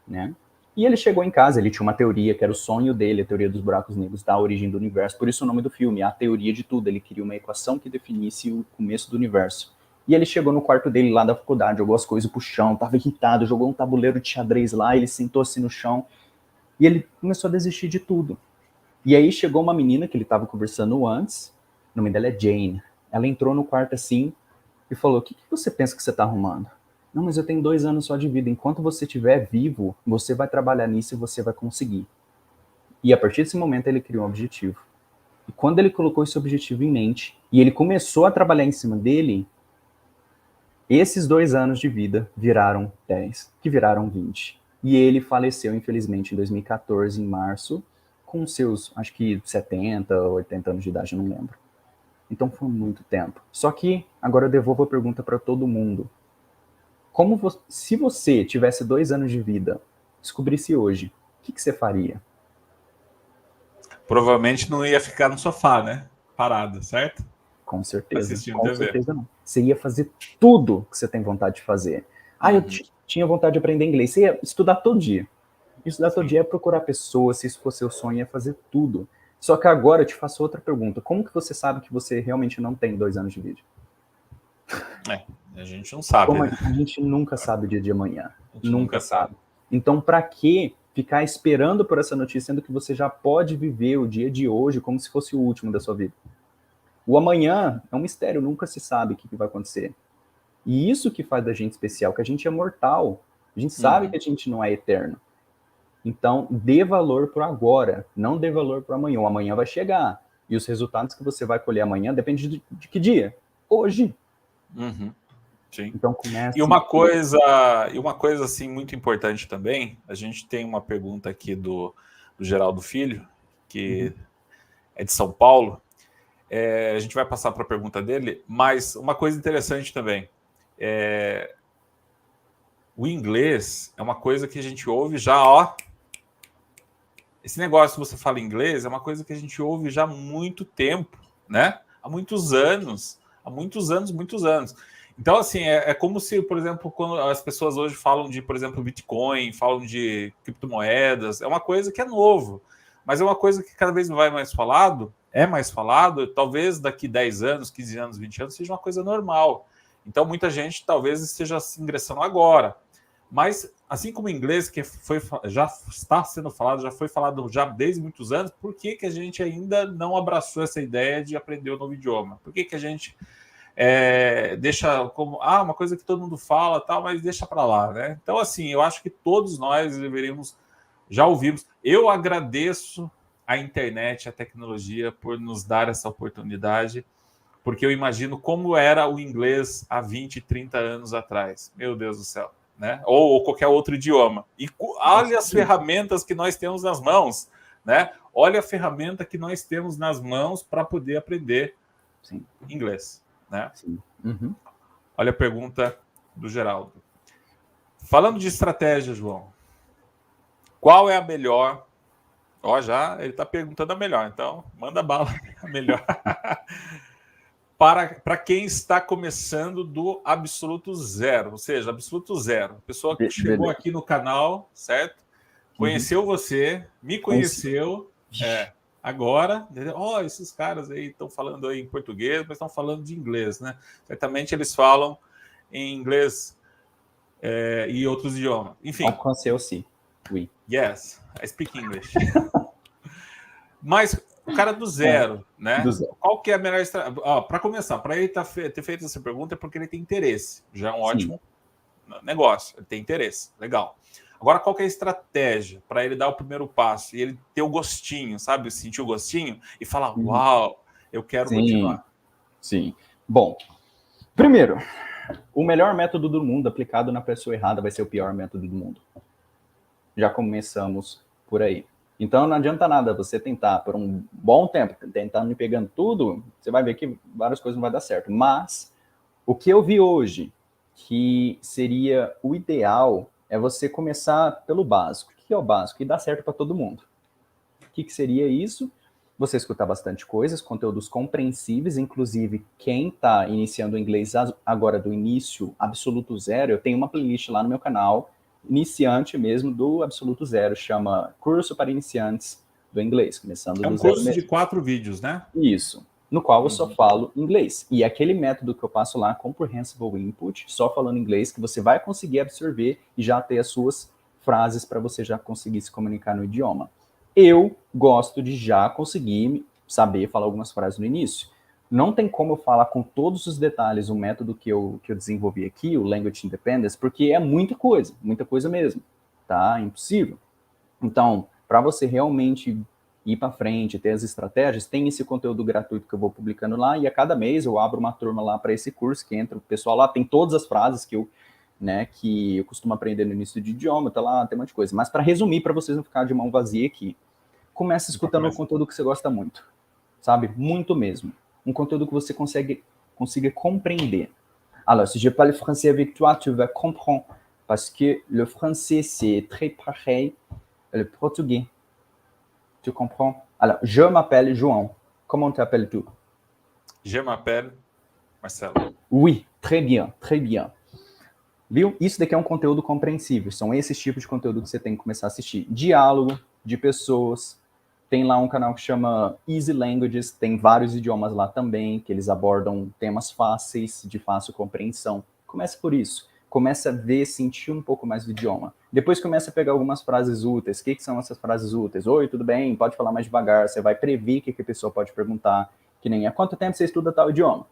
né? E ele chegou em casa, ele tinha uma teoria, que era o sonho dele, a teoria dos buracos negros, da origem do universo, por isso o nome do filme, a teoria de tudo. Ele queria uma equação que definisse o começo do universo. E ele chegou no quarto dele lá da faculdade, jogou as coisas pro chão, tava irritado, jogou um tabuleiro de xadrez lá, ele sentou assim no chão, e ele começou a desistir de tudo. E aí chegou uma menina que ele tava conversando antes, o nome dela é Jane. Ela entrou no quarto assim e falou: o que você pensa que você tá arrumando? Não, mas eu tenho 2 anos só de vida. Enquanto você estiver vivo, você vai trabalhar nisso e você vai conseguir. E a partir desse momento ele criou um objetivo. E quando ele colocou esse objetivo em mente, e ele começou a trabalhar em cima dele, esses 2 anos de vida viraram 10, que viraram 20. E ele faleceu, infelizmente, em 2014, em março, com seus, acho que 70, 80 anos de idade, eu não lembro. Então foi muito tempo. Só que, agora eu devolvo a pergunta para todo mundo. Se você tivesse 2 anos de vida, descobrisse hoje, o que você faria? Provavelmente não ia ficar no sofá, né? Parado, certo? Com certeza. Assistindo com TV. certeza não. Você ia fazer tudo que você tem vontade de fazer. Eu tinha vontade de aprender inglês. Você ia estudar todo dia. Estudar todo dia é procurar pessoas, se isso for seu sonho, é fazer tudo. Só que agora eu te faço outra pergunta. Como que você sabe que você realmente não tem 2 anos de vida? A gente não sabe. Como né? a gente nunca sabe o dia de amanhã. Nunca sabe. Então, para que ficar esperando por essa notícia, sendo que você já pode viver o dia de hoje como se fosse o último da sua vida? O amanhã é um mistério, nunca se sabe o que vai acontecer. E isso que faz da gente especial, que a gente é mortal. A gente sabe que a gente não é eterno. Então, dê valor para agora, não dê valor para amanhã. O amanhã vai chegar. E os resultados que você vai colher amanhã dependem de que dia? Hoje. Uhum. Sim. Então começa. E uma coisa assim muito importante também, a gente tem uma pergunta aqui do Geraldo Filho, que é de São Paulo. A gente vai passar para a pergunta dele, mas uma coisa interessante também. O inglês é uma coisa que a gente ouve já, ó. Esse negócio que você fala inglês é uma coisa que a gente ouve já há muito tempo, né? Há muitos anos. Muitos anos. Então, assim, é como se, por exemplo, quando as pessoas hoje falam de, por exemplo, Bitcoin, falam de criptomoedas, é uma coisa que é novo, mas é uma coisa que cada vez vai mais falado, talvez daqui 10 anos, 15 anos, 20 anos, seja uma coisa normal. Então, muita gente talvez esteja ingressando agora. Mas, assim como o inglês, que já está sendo falado, já foi falado já desde muitos anos, por que a gente ainda não abraçou essa ideia de aprender um novo idioma? Por que a gente deixa como uma coisa que todo mundo fala, tal, mas deixa para lá, né? Então, assim, eu acho que todos nós deveríamos já ouvimos. Eu agradeço a internet, a tecnologia, por nos dar essa oportunidade, porque eu imagino como era o inglês há 20, 30 anos atrás. Meu Deus do céu, né? Ou qualquer outro idioma. E olha as ferramentas que nós temos nas mãos, né? Olha a ferramenta que nós temos nas mãos para poder aprender inglês. Né? Uhum. Olha a pergunta do Geraldo. Falando de estratégia, João, qual é a melhor? Ele está perguntando a melhor, então manda bala a melhor. para quem está começando do absoluto zero, ou seja, absoluto zero. A pessoa que chegou aqui no canal, certo? Conheceu você, me conheceu, agora, esses caras aí estão falando aí em português, mas estão falando de inglês, né? Certamente eles falam em inglês e outros idiomas. Enfim. En français aussi. Oui. Yes, I speak English. Mas o cara do zero, né? Do zero. Qual que é a melhor estratégia? Para começar, para ele ter feito essa pergunta é porque ele tem interesse. Já é um ótimo negócio. Ele tem interesse. Legal. Agora, qual que é a estratégia para ele dar o primeiro passo e ele ter o gostinho, sabe? Sentir o gostinho e falar, uau, eu quero continuar. Sim. Bom, primeiro, o melhor método do mundo aplicado na pessoa errada vai ser o pior método do mundo. Já começamos por aí. Então, não adianta nada você tentar por um bom tempo, tentar me pegando tudo, você vai ver que várias coisas não vai dar certo. Mas, o que eu vi hoje, que seria o ideal, é você começar pelo básico. O que é o básico? E dá certo para todo mundo. O que seria isso? Você escutar bastante coisas, conteúdos compreensíveis, inclusive quem está iniciando o inglês agora do início, absoluto zero, eu tenho uma playlist lá no meu canal, iniciante mesmo, do absoluto zero, chama Curso para Iniciantes do Inglês, começando do zero. É um curso de 4 vídeos, né? Isso. No qual eu só falo inglês. E aquele método que eu passo lá, Comprehensible Input, só falando inglês, que você vai conseguir absorver e já ter as suas frases para você já conseguir se comunicar no idioma. Eu gosto de já conseguir saber falar algumas frases no início. Não tem como eu falar com todos os detalhes o método que eu desenvolvi aqui, o Language Independence, porque é muita coisa mesmo, tá? Impossível. Então, para você realmente ir para frente, ter as estratégias, tem esse conteúdo gratuito que eu vou publicando lá, e a cada mês eu abro uma turma lá para esse curso, que entra o pessoal lá, tem todas as frases que eu costumo aprender no início de idioma, tá lá, tem um monte de coisa. Mas para resumir, para vocês não ficarem de mão vazia aqui, começa escutando um conteúdo que você gosta muito, sabe? Muito mesmo. Um conteúdo que você consiga compreender. Alors, si je parle français avec toi, tu vas comprendre, parce que le français, c'est très pareil, le portugais. Tu comprends? Alors, je m'appelle João. Comment t'appelles-tu? Je m'appelle Marcelo. Oui, très bien, très bien. Viu? Isso daqui é um conteúdo compreensível. São esses tipos de conteúdo que você tem que começar a assistir. Diálogo de pessoas. Tem lá um canal que chama Easy Languages. Tem vários idiomas lá também, que eles abordam temas fáceis, de fácil compreensão. Comece por isso. Comece a ver, sentir um pouco mais do idioma. Depois começa a pegar algumas frases úteis. O que são essas frases úteis? Oi, tudo bem? Pode falar mais devagar. Você vai prever o que a pessoa pode perguntar. Que nem, há quanto tempo você estuda tal idioma?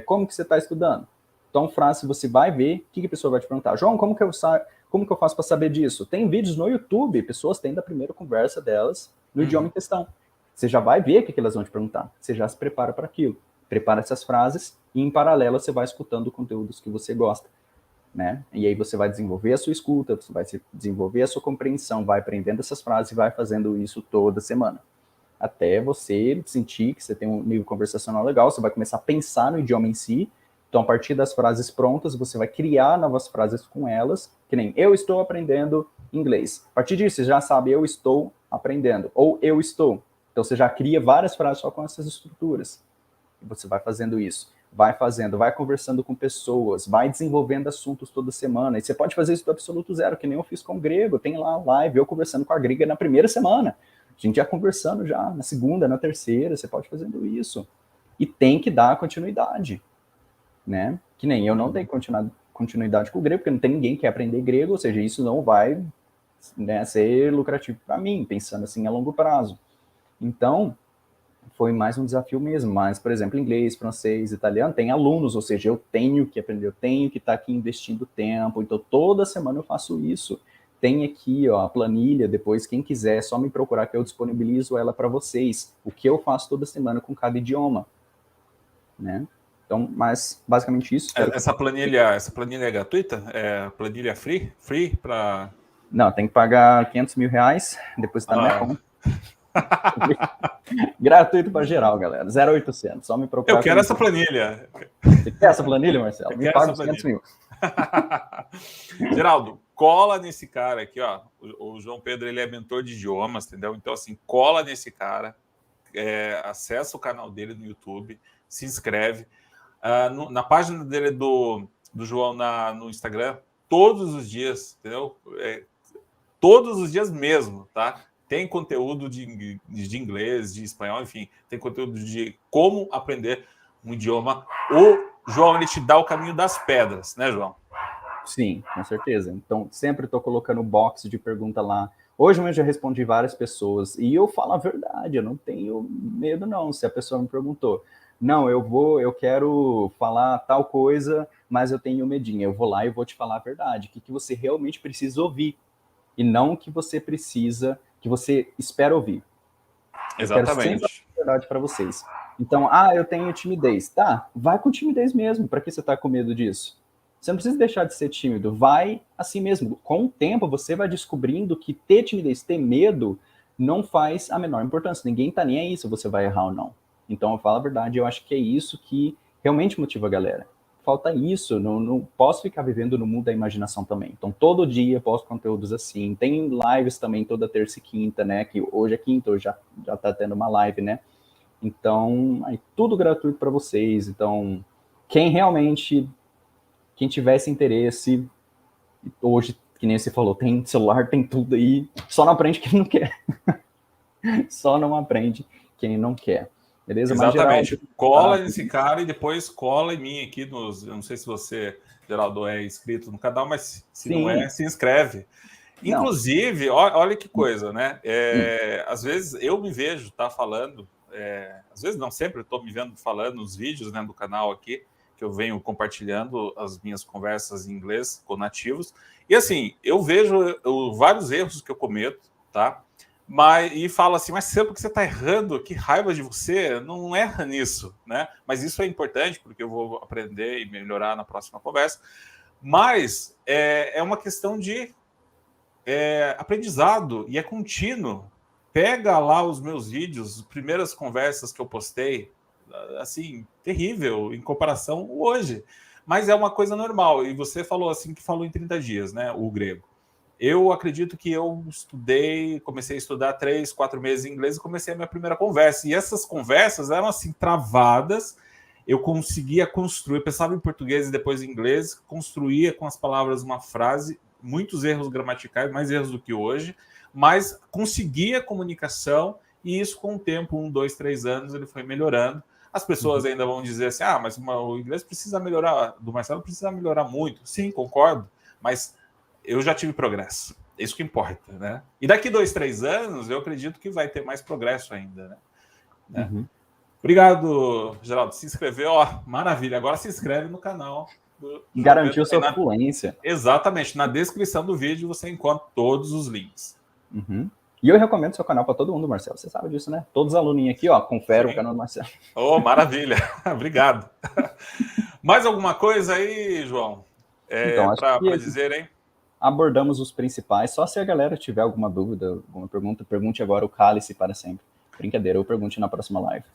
Como que você está estudando? Então, frase, você vai ver o que a pessoa vai te perguntar. João, como que eu faço para saber disso? Tem vídeos no YouTube, pessoas têm da primeira conversa delas no idioma em questão. Você já vai ver o que elas vão te perguntar. Você já se prepara para aquilo. prepara essas frases e, em paralelo, você vai escutando conteúdos que você gosta, né? E aí você vai desenvolver a sua escuta, você vai desenvolver a sua compreensão, vai aprendendo essas frases e vai fazendo isso toda semana. Até você sentir que você tem um nível conversacional legal, você vai começar a pensar no idioma em si. Então, a partir das frases prontas, você vai criar novas frases com elas, que nem eu estou aprendendo inglês. A partir disso, você já sabe eu estou aprendendo, ou eu estou. Então, você já cria várias frases só com essas estruturas. E você vai fazendo isso. Vai fazendo, vai conversando com pessoas, vai desenvolvendo assuntos toda semana. E você pode fazer isso do absoluto zero, que nem eu fiz com o grego. Tem lá a live, eu conversando com a grega na primeira semana. A gente já conversando já na segunda, na terceira, você pode fazendo isso. E tem que dar continuidade, né? Que nem eu não dei continuidade com o grego, porque não tem ninguém que quer aprender grego, ou seja, isso não vai, né, ser lucrativo para mim, pensando assim a longo prazo. Então, foi mais um desafio mesmo, mas, por exemplo, inglês, francês, italiano, tem alunos, ou seja, eu tenho que aprender, eu tenho que estar aqui investindo tempo, então toda semana eu faço isso. Tem aqui, ó, a planilha, depois quem quiser, é só me procurar que eu disponibilizo ela para vocês, o que eu faço toda semana com cada idioma, né? Então, mas basicamente isso. Essa planilha é gratuita? É planilha free para... Não, tem que pagar R$500 mil, depois tá na minha conta. Gratuito para geral, galera. 0,800. Só me procurar. Eu quero essa planilha. Você quer essa planilha, Marcelo? Me paga os 500 mil. Geraldo, cola nesse cara aqui, ó. O João Pedro, ele é mentor de idiomas, entendeu? Então, assim, cola nesse cara, acessa o canal dele no YouTube, se inscreve. Na página dele do João no Instagram, todos os dias, entendeu? Todos os dias mesmo, tá? Tem conteúdo de inglês, de espanhol, enfim, tem conteúdo de como aprender um idioma. O João, ele te dá o caminho das pedras, né, João? Sim, com certeza. Então, sempre estou colocando box de pergunta lá. Hoje eu já respondi várias pessoas e eu falo a verdade, eu não tenho medo não. Se a pessoa me perguntou, não, eu quero falar tal coisa, mas eu tenho medinho. Eu vou lá e vou te falar a verdade. O que você realmente precisa ouvir e não o que você precisa, que você espera ouvir. Exatamente. Eu quero sempre a verdade para vocês. Então, eu tenho timidez. Tá, vai com timidez mesmo. Para que você está com medo disso? Você não precisa deixar de ser tímido. Vai assim mesmo. Com o tempo, você vai descobrindo que ter timidez, ter medo, não faz a menor importância. Ninguém tá nem aí se você vai errar ou não. Então, eu falo a verdade, eu acho que é isso que realmente motiva a galera. Falta isso, não posso ficar vivendo no mundo da imaginação também. Então, todo dia eu posto conteúdos assim. Tem lives também toda terça e quinta, né? Que hoje é quinta, hoje já tá tendo uma live, né? Então, aí, tudo gratuito para vocês. Então, quem tivesse interesse, hoje, que nem você falou, tem celular, tem tudo aí, só não aprende quem não quer. Só não aprende quem não quer. Beleza? Exatamente. Mas, Geraldo, cola nesse cara e depois cola em mim aqui eu não sei se você, Geraldo, é inscrito no canal, mas se não é, se inscreve. Inclusive, olha que coisa, né? Às vezes eu me vejo, falando, às vezes não sempre, eu estou me vendo falando nos vídeos, né, do canal aqui, que eu venho compartilhando as minhas conversas em inglês com nativos. E assim, eu vejo vários erros que eu cometo, tá? E falo assim, mas sempre que você está errando, que raiva de você, não erra nisso, né? Mas isso é importante, porque eu vou aprender e melhorar na próxima conversa. Mas é uma questão de aprendizado e é contínuo. Pega lá os meus vídeos, as primeiras conversas que eu postei, assim, terrível em comparação hoje. Mas é uma coisa normal. E você falou assim, que falou em 30 dias, né? O grego. Eu acredito que eu comecei a estudar 3, 4 meses em inglês e comecei a minha primeira conversa. E essas conversas eram assim, travadas. Eu conseguia construir, eu pensava em português e depois em inglês, construía com as palavras uma frase, muitos erros gramaticais, mais erros do que hoje, mas conseguia comunicação e isso com o tempo, 1, 2, 3 anos, ele foi melhorando. As pessoas ainda vão dizer assim, mas o inglês precisa melhorar, do Marcelo precisa melhorar muito. Sim, concordo, mas eu já tive progresso. É isso que importa, né? E daqui 2, 3 anos, eu acredito que vai ter mais progresso ainda, né? Uhum. Obrigado, Geraldo. Se inscreveu, maravilha. Agora se inscreve no canal. Garantiu sua fluência. Exatamente. Na descrição do vídeo você encontra todos os links. Uhum. E eu recomendo seu canal para todo mundo, Marcelo. Você sabe disso, né? Todos os aluninhos aqui, ó, confere o canal do Marcelo. Oh, maravilha. Obrigado. Mais alguma coisa aí, João? Então, acho Para que dizer, hein? abordamos os principais. Só se a galera tiver alguma dúvida, alguma pergunta, pergunte agora o cálice para sempre. Brincadeira, ou pergunte na próxima live.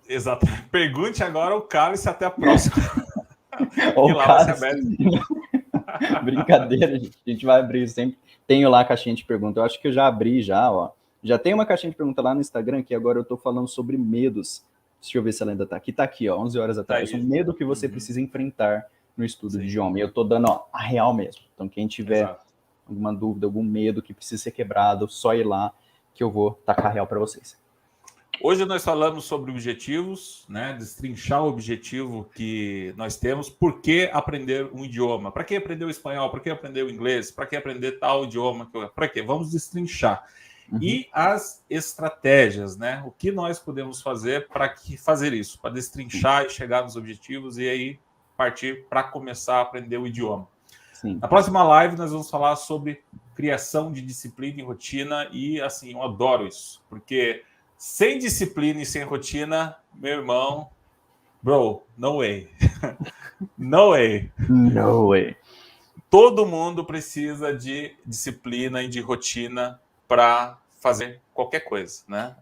Exato. Pergunte agora o cálice, até a próxima. Ou E o lá vai ser cálice. Brincadeira, gente. A gente vai abrir sempre. Tenho lá a caixinha de pergunta. Eu acho que eu já abri já, ó. Já tem uma caixinha de pergunta lá no Instagram, que agora eu tô falando sobre medos. Deixa eu ver se ela ainda tá aqui. Tá aqui, ó, 11 horas atrás. Tá aí. Um medo que você precisa enfrentar no estudo de idioma. E eu tô dando, ó, a real mesmo. Então, quem tiver Exato. alguma dúvida, algum medo que precisa ser quebrado, só ir lá que eu vou tacar a real para vocês. Hoje nós falamos sobre objetivos, né? Destrinchar o objetivo que nós temos. Por que aprender um idioma? Para que aprender o espanhol? Para que aprender o inglês? Para que aprender tal idioma? Para quê? Vamos destrinchar. E as estratégias, né? O que nós podemos fazer para fazer isso? Para destrinchar e chegar nos objetivos e aí partir para começar a aprender o idioma. Sim. Na próxima live nós vamos falar sobre criação de disciplina e rotina e assim, eu adoro isso, porque sem disciplina e sem rotina, meu irmão, bro, no way. No way. No way. Todo mundo precisa de disciplina e de rotina para fazer qualquer coisa, né?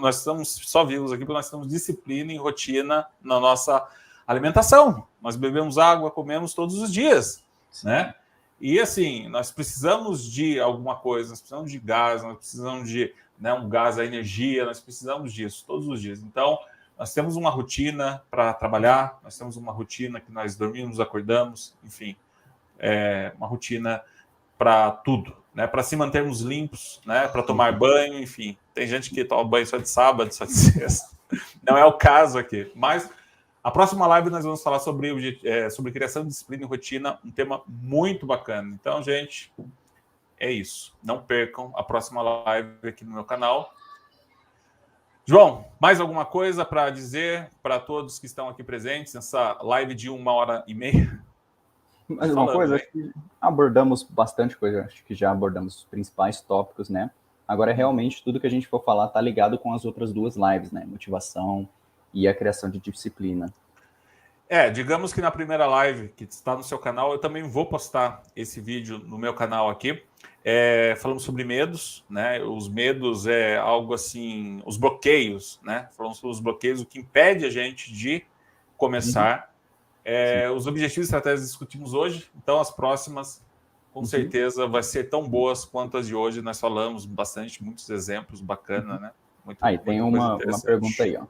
Nós estamos só vivos aqui porque nós temos disciplina e rotina na nossa alimentação. Nós bebemos água, comemos todos os dias, né? E assim, nós precisamos de alguma coisa, nós precisamos de gás, nós precisamos de um gás, a energia, nós precisamos disso todos os dias. Então, nós temos uma rotina para trabalhar, nós temos uma rotina que nós dormimos, acordamos, enfim, uma rotina para tudo, né? Para se mantermos limpos, né? Para tomar banho, enfim. Tem gente que toma banho só de sábado, só de sexta. Não é o caso aqui, mas a próxima live nós vamos falar sobre criação de disciplina e rotina, um tema muito bacana. Então, gente, é isso. Não percam a próxima live aqui no meu canal. João, mais alguma coisa para dizer para todos que estão aqui presentes nessa live de 1h30? Mais uma coisa, acho que abordamos bastante coisa, acho que já abordamos os principais tópicos, né? Agora, realmente, tudo que a gente for falar tá ligado com as outras duas lives, né? Motivação e a criação de disciplina. Digamos que na primeira live que está no seu canal, eu também vou postar esse vídeo no meu canal aqui, falando sobre medos, né? Os medos é algo assim, os bloqueios, né? Falando sobre os bloqueios, o que impede a gente de começar. Os objetivos e estratégias discutimos hoje, então as próximas, com certeza, vai ser tão boas quanto as de hoje. Nós falamos bastante, muitos exemplos, bacana, né? Aí tem uma pergunta aí, ó.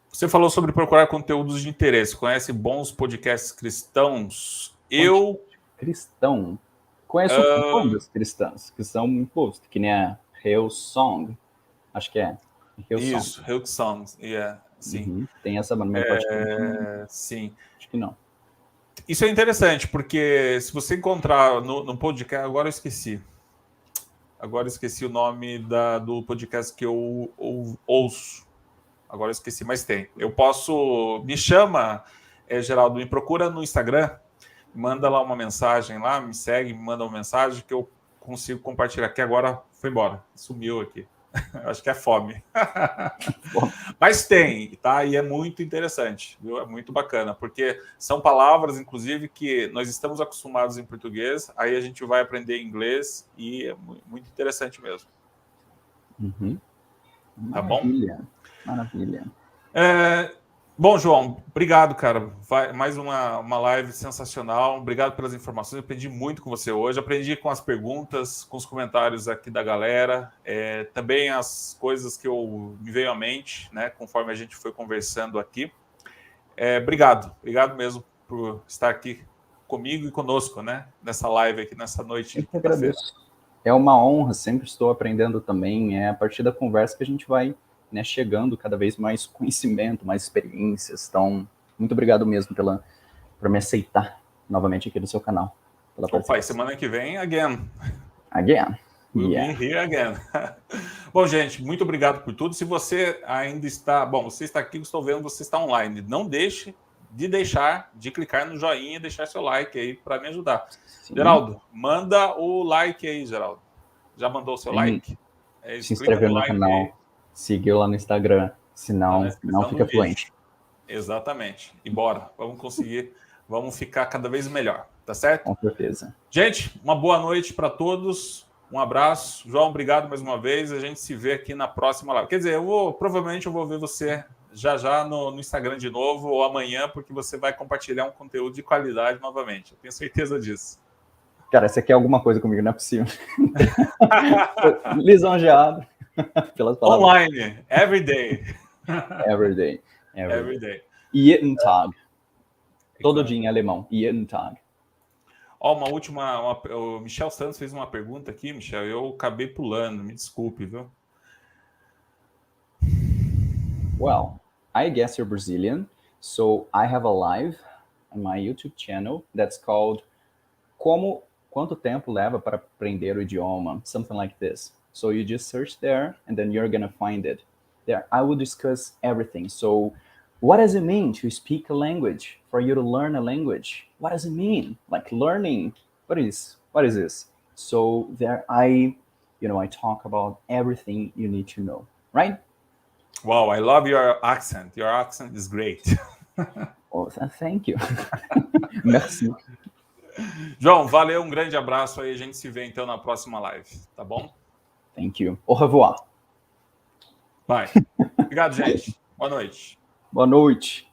Você falou sobre procurar conteúdos de interesse. Conhece bons podcasts cristãos? Cristão? Conheço bandas cristãs, que são, que nem a Hillsong. Acho que é. Hillsong. Isso, Hillsong, sim. Tem essa banda, sim. Acho que não. Isso é interessante, porque se você encontrar no podcast... Agora eu esqueci. Agora eu esqueci o nome do podcast que eu ouço. Agora eu esqueci, mas tem. Eu posso... Me chama, Geraldo, me procura no Instagram, manda lá uma mensagem lá, me segue, me manda uma mensagem que eu consigo compartilhar aqui. Agora foi embora, sumiu aqui. Acho que é fome. Mas tem, tá? E é muito interessante, viu? É muito bacana, porque são palavras, inclusive, que nós estamos acostumados em português, aí a gente vai aprender inglês e é muito interessante mesmo. Tá bom? Maravilha. Bom, João, obrigado, cara. Mais uma live sensacional. Obrigado pelas informações. Eu aprendi muito com você hoje. Aprendi com as perguntas, com os comentários aqui da galera. Também as coisas que me veio à mente, né? Conforme a gente foi conversando aqui. Obrigado. Obrigado mesmo por estar aqui comigo e conosco, né? Nessa live aqui, nessa noite. Eu que agradeço. É uma honra. Sempre estou aprendendo também. É a partir da conversa que a gente vai... né, chegando cada vez mais conhecimento, mais experiências. Então, muito obrigado mesmo por me aceitar novamente aqui no seu canal. Opa, semana que vem, again. We'll be here again. Bom, gente, muito obrigado por tudo. Se você ainda está... Bom, você está aqui, estou vendo, você está online. Não deixe de clicar no joinha e deixar seu like aí para me ajudar. Sim. Geraldo, manda o like aí, Geraldo. Já mandou o seu like? Se inscreveu no canal, aí. Seguiu lá no Instagram, senão não fica fluente. Exatamente. E bora, vamos ficar cada vez melhor, tá certo? Com certeza. Gente, uma boa noite para todos. Um abraço. João, obrigado mais uma vez. A gente se vê aqui na próxima live. Quer dizer, provavelmente eu vou ver você já no Instagram de novo ou amanhã, porque você vai compartilhar um conteúdo de qualidade novamente. Eu tenho certeza disso. Cara, você quer alguma coisa comigo, não é possível. Lisonjeado pelas palavras. Online, every day. Every day. Every day. Jeden Tag. Todo dia em alemão. Jeden Tag. Uma última... o Michel Santos fez uma pergunta aqui, Michel. Eu acabei pulando. Me desculpe, viu? Well, I guess you're Brazilian. So I have a live on my YouTube channel that's called Quanto tempo leva para aprender o idioma? Something like this. So you just search there and then you're gonna find it. There, I will discuss everything. So what does it mean to speak a language? For you to learn a language? What does it mean? Like learning, what is this? So there I talk about everything you need to know, right? Wow, I love your accent. Your accent is great. Oh, thank you. Merci. João, valeu, um grande abraço aí. A gente se vê então na próxima live, tá bom? Thank you. Au revoir. Vai. Obrigado, gente. Boa noite. Boa noite.